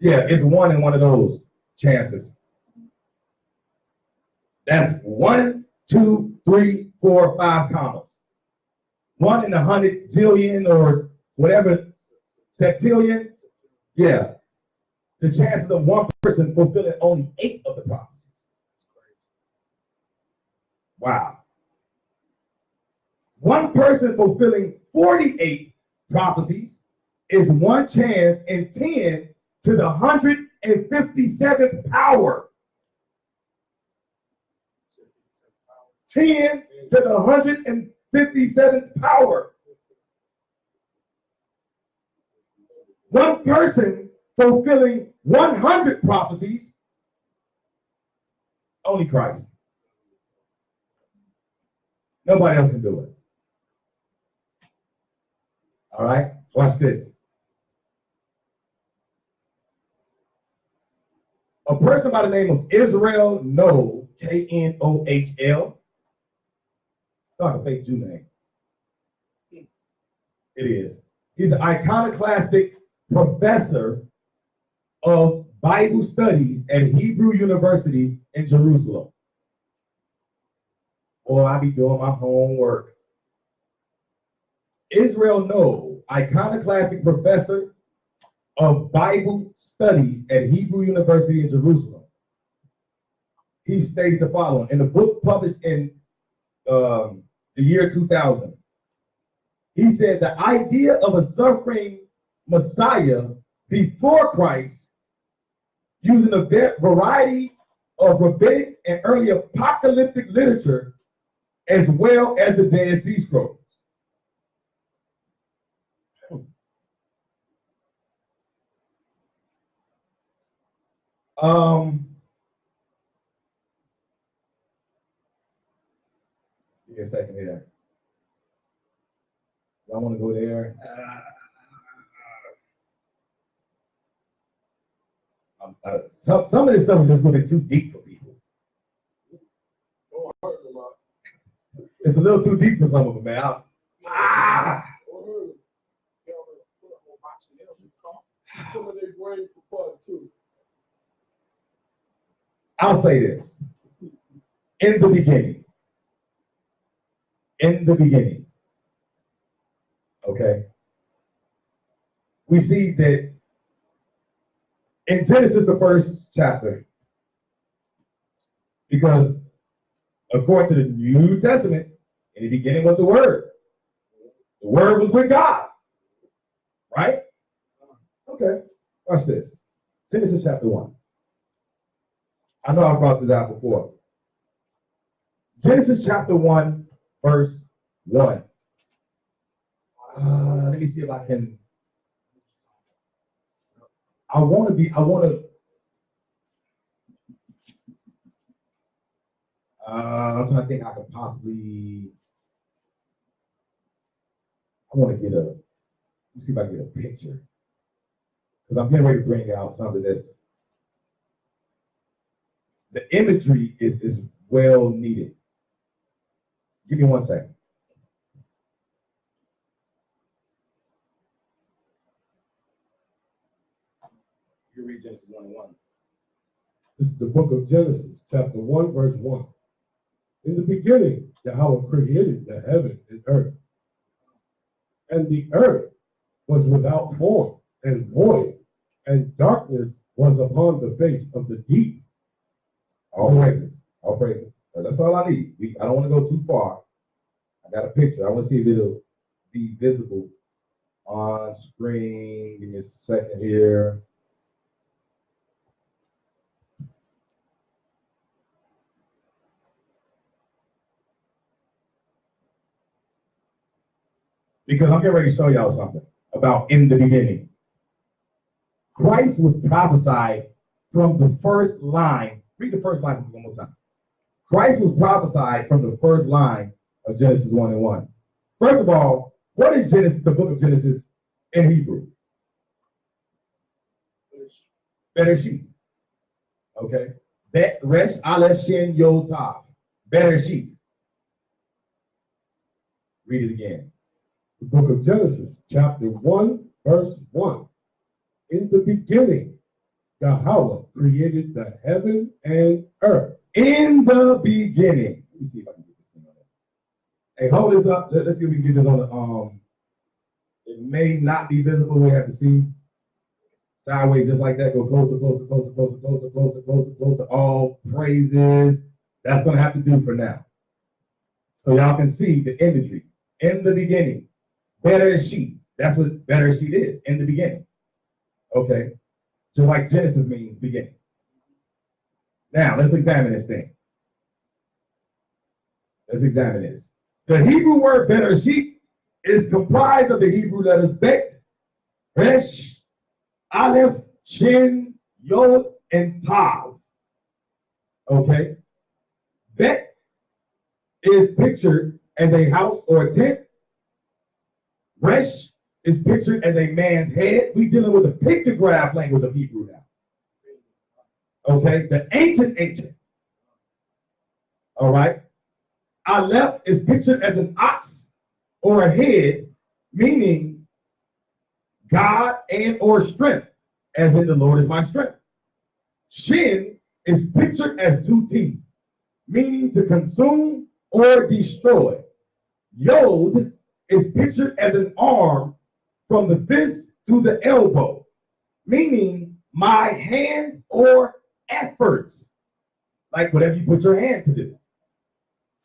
Yeah, it's 1 in one of those chances. That's 1, 2, 3, 4, 5 commas. 1 in 100 zillion or whatever, septillion. Yeah. The chances of one person fulfilling only 8 of the prophecies. Wow. One person fulfilling 48 prophecies is 1 chance in 10 to the 157th power. 10 to the 157th power. One person fulfilling 100 prophecies, only Christ. Nobody else can do it. All right, watch this. A person by the name of Israel Knohl, Knohl. It's not a fake Jew name. It is. He's an iconoclastic professor of Bible studies at Hebrew University in Jerusalem. Boy, I be doing my homework. Israel Knohl, iconoclastic professor of Bible studies at Hebrew University in Jerusalem. He stated the following in the book published in the year 2000. He said the idea of a suffering Messiah before Christ, using a variety of rabbinic and early apocalyptic literature, as well as the Dead Sea Scrolls. Give me a second here. I want to go there. Some of this stuff is just a little bit too deep for people. It's a little too deep for some of them, man. Some of their brain for part 2. I'll say this. In the beginning, okay, we see that in Genesis, the first chapter, because according to the New Testament, in the beginning was the Word. The Word was with God, right? Okay, watch this. Genesis chapter 1. I know I brought this out before. Genesis chapter 1, verse 1. Let me see if I can. I'm trying to think I could possibly, let me see if I can get a picture. Because I'm getting ready to bring out something the imagery is well needed. Give me 1 second. You read Genesis 1:1. This is the book of Genesis, chapter 1, verse 1. In the beginning, Yahweh created the heaven and earth. And the earth was without form and void, and darkness was upon the face of the deep. All praises. All praises. That's all I need. I don't want to go too far. I got a picture. I want to see if it'll be visible on screen. Give me a second here. Because I'm getting ready to show y'all something about in the beginning. Christ was prophesied from the first line. Read the first line one more time. Christ was prophesied from the first line of Genesis 1:1. First of all, what is Genesis, the book of Genesis in Hebrew? Bereshit. Okay. Bet, Resh, Aleph, Shin, Yod, Tav. Bereshit. Read it again. The book of Genesis, chapter 1, verse 1. In the beginning, Yahweh created the heaven and earth. In the beginning. Let me see if I can get this thing on there. Hey, hold this up. Let's see if we can get this on the it may not be visible. We have to see. Sideways, just like that. Go closer, closer, closer, closer, closer, closer, closer, closer. All praises. That's gonna have to do for now. So y'all can see the imagery. In the beginning. Bereshit. That's what Bereshit is. In the beginning. Okay. Just like Genesis means beginning. Now, let's examine this thing. Let's examine this. The Hebrew word Bereshit is comprised of the Hebrew letters Bet, Resh, Aleph, Shin, Yod, and Tav. Okay? Bet is pictured as a house or a tent. Resh is pictured as a man's head. We're dealing with the pictograph language of Hebrew now. Okay, the ancient. All right. Aleph is pictured as an ox or a head, meaning God and or strength, as in the Lord is my strength. Shin is pictured as 2 teeth, meaning to consume or destroy. Yod is pictured as an arm from the fist to the elbow, meaning my hand or efforts, like whatever you put your hand to do.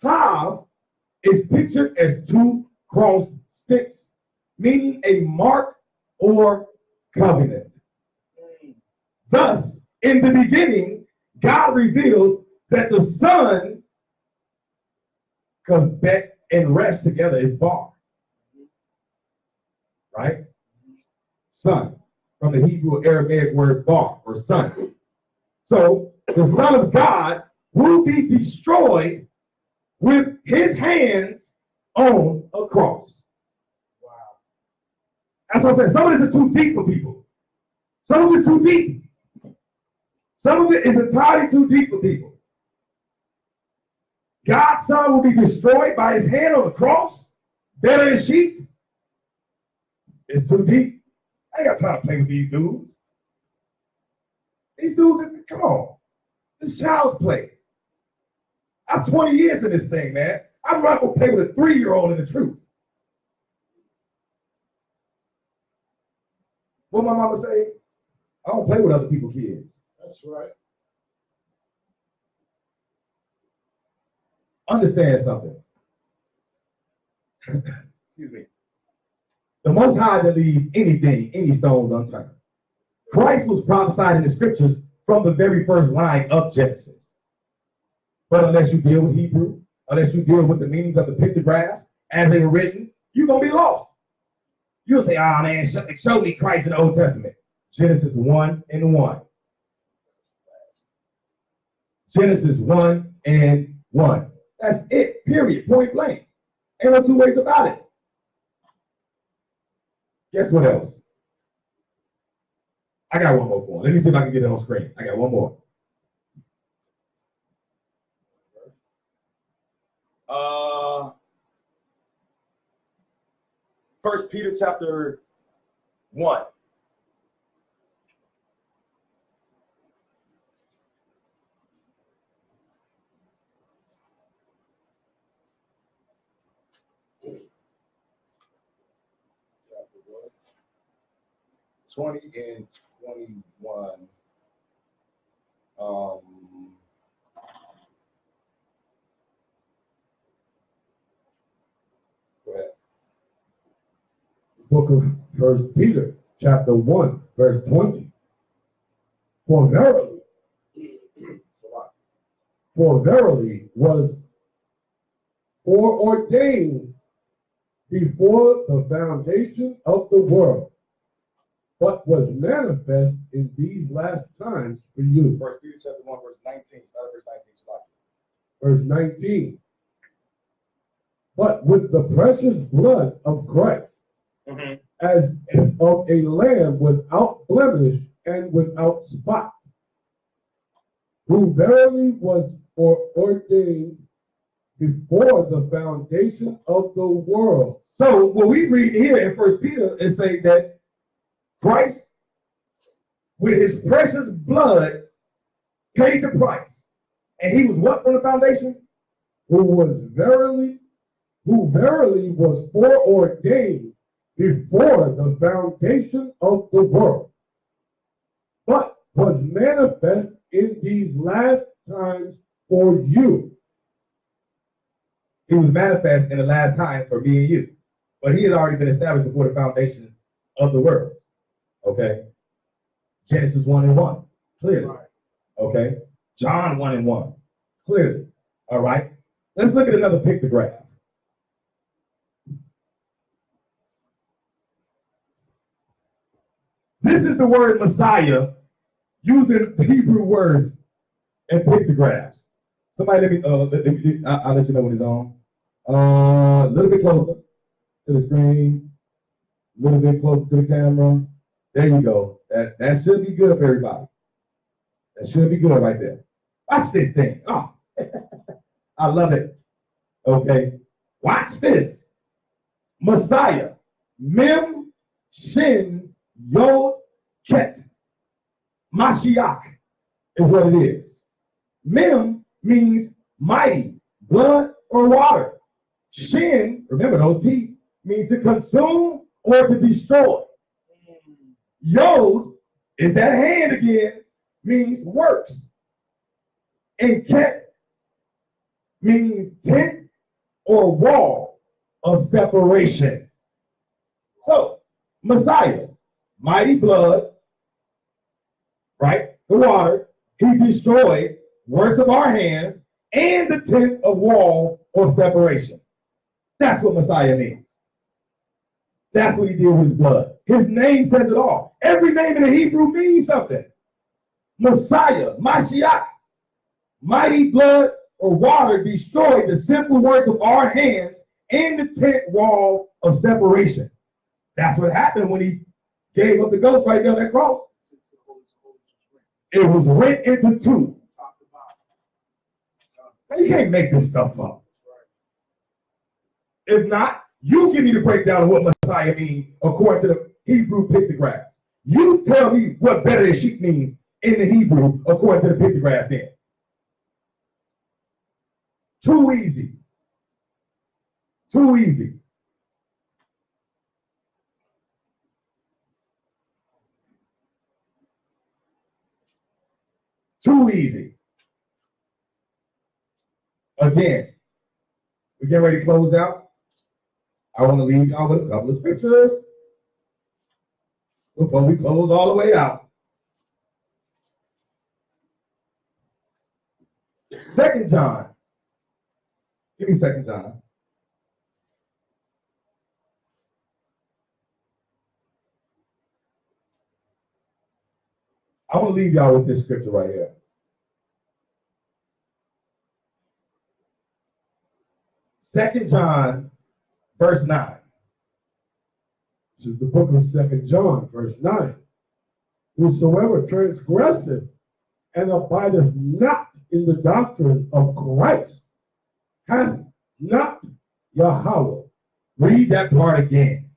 Tav is pictured as 2 crossed sticks, meaning a mark or covenant. Thus, in the beginning, God reveals that the Son, because Bet and Resh together is bar, right? Son, from the Hebrew Aramaic word bar, or son. So the Son of God will be destroyed with his hands on a cross. Wow. That's what I'm saying. Some of this is too deep for people. Some of it is too deep. Some of it is entirely too deep for people. God's Son will be destroyed by his hand on the cross. Better than sheep. It's too deep. I ain't got time to play with these dudes. These dudes, come on. This is child's play. I'm 20 years in this thing, man. I'm not going to play with a 3-year-old in the truth. What my mama say? I don't play with other people's kids. That's right. Understand something. Excuse me. The Most High to leave anything, any stones unturned. Christ was prophesied in the scriptures from the very first line of Genesis. But unless you deal with Hebrew, unless you deal with the meanings of the pictographs as they were written, you're going to be lost. You'll say, man, show me Christ in the Old Testament. Genesis 1 and 1. Genesis 1 and 1. That's it, period, point blank. Ain't no two ways about it. Guess what else? I got one more for him. Let me see if I can get it on screen. I got one more. First Peter chapter 1. Chapter 1. 20 and 21. Go ahead. Book of First Peter, chapter 1, verse 20. For verily was foreordained before the foundation of the world, but was manifest in these last times for you. First Peter chapter 1, verse 19. Start at Verse verse 19. 19. But with the precious blood of Christ, as of a lamb without blemish and without spot, who verily was foreordained before the foundation of the world. So what we read here in First Peter is saying that Christ, with his precious blood, paid the price. And he was what from the foundation? Who verily was foreordained before the foundation of the world, but was manifest in these last times for you. He was manifest in the last time for me and you. But he had already been established before the foundation of the world. Okay? Genesis 1 and 1. Clearly. Okay? John 1 and 1. Clearly. All right? Let's look at another pictograph. This is the word Messiah using Hebrew words and pictographs. Somebody let me, I'll let you know when it's on. A little bit closer to the screen, a little bit closer to the camera. There you go. That should be good for everybody. That should be good right there. Watch this thing. Oh, I love it. Okay. Watch this. Messiah. Mem, Shin, Yod, Ket. Mashiach is what it is. Mem means mighty, blood, or water. Shin, remember those teeth, means to consume or to destroy. Yod is that hand again, means works. And Ket means tent or wall of separation. So, Messiah, mighty blood, right? The water, he destroyed works of our hands and the tent of wall or separation. That's what Messiah means. That's what he did with his blood. His name says it all. Every name in the Hebrew means something. Messiah, Mashiach, mighty blood or water destroyed the simple works of our hands and the tent wall of separation. That's what happened when he gave up the ghost right there on that cross. It was rent into two. Now, you can't make this stuff up. If not, you give me the breakdown of what Messiah means according to the Hebrew pictographs. You tell me what better than sheep means in the Hebrew according to the pictograph then. Too easy. Too easy. Too easy. Again, we get ready to close out. I want to leave y'all with a couple of scriptures before we close all the way out. 2 John. Give me 2 John. I want to leave y'all with this scripture right here. 2 John, verse 9. This is the book of 2 John, verse 9. Whosoever transgresseth and abideth not in the doctrine of Christ hath not Yahweh. Read that part again.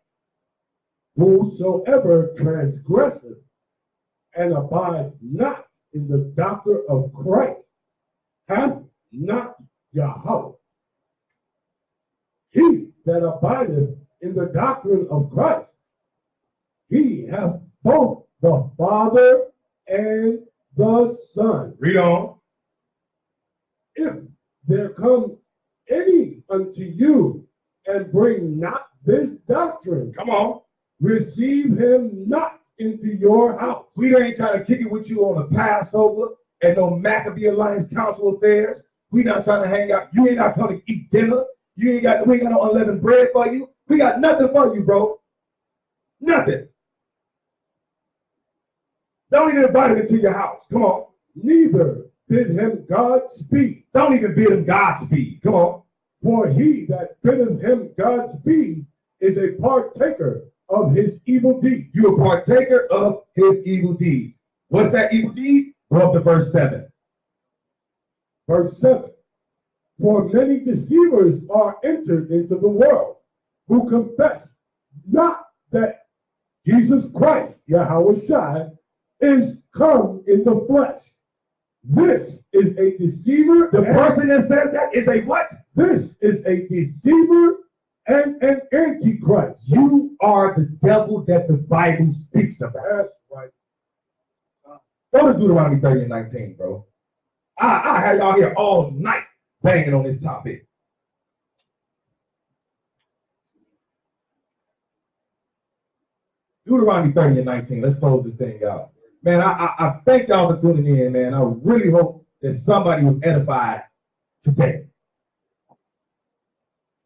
Whosoever transgresseth and abide not in the doctrine of Christ hath not Yahweh. He that abideth in the doctrine of Christ, he hath both the Father and the Son. Read on. If there come any unto you and bring not this doctrine, Come on. receive him not into your house. We ain't trying to kick it with you on the Passover and no Maccabee Alliance Council affairs. We not trying to hang out. You ain't not trying to eat dinner. We ain't got no unleavened bread for you. We got nothing for you, bro. Nothing. Don't even invite him into your house. Come on. Neither bid him Godspeed. Don't even bid him Godspeed. Come on. For he that biddeth him Godspeed is a partaker of his evil deed. You a partaker of his evil deeds. What's that evil deed? Go up to verse 7. Verse 7. For many deceivers are entered into the world, who confess not that Jesus Christ, YHWHshi, is come in the flesh. This is a deceiver. The person that says that is a what? This is a deceiver and an antichrist. You are the devil that the Bible speaks about. That's right. Go to Deuteronomy 30 and 19, bro. I have y'all here all night banging on this topic. Deuteronomy 30 and 19. Let's close this thing out. Man, I thank y'all for tuning in, man. I really hope that somebody was edified today.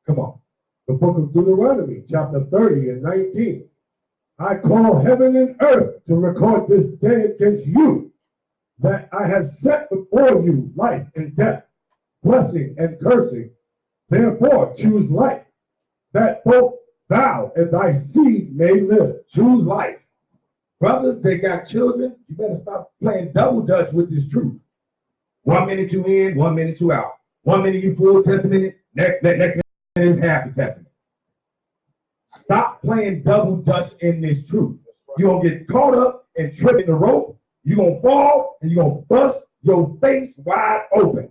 Come on. The book of Deuteronomy, chapter 30 and 19. I call heaven and earth to record this day against you, that I have set before you life and death, blessing and cursing. Therefore choose life, that both thou and thy seed may live. Choose life. Brothers that got children, you better stop playing double dutch with this truth. 1 minute you in, 1 minute you out. 1 minute you full testament, next minute is half the testament. Stop playing double dutch in this truth. You're going to get caught up and tripping the rope. You're going to fall and you're going to bust your face wide open.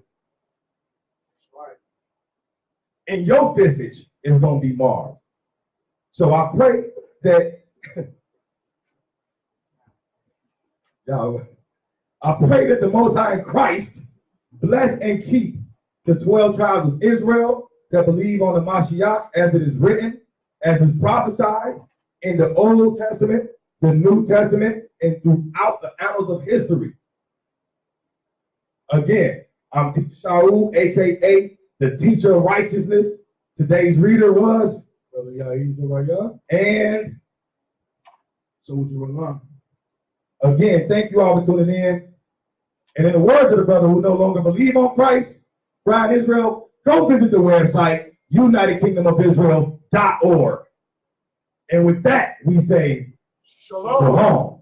And your visage is going to be marred. So I pray that I pray that the Most High in Christ bless and keep the 12 tribes of Israel that believe on the Mashiach as it is written, as is prophesied in the Old Testament, the New Testament, and throughout the annals of history. Again, I'm Teacher Shaul, aka the teacher of righteousness. Today's reader was Brother YHWHshi. and So would you rely? again, thank you all for tuning in. And in the words of the brother who no longer believe on Christ, Brian Israel, go visit the website, UnitedKingdomofIsrael.org. And with that, we say, Shalom. Shalom.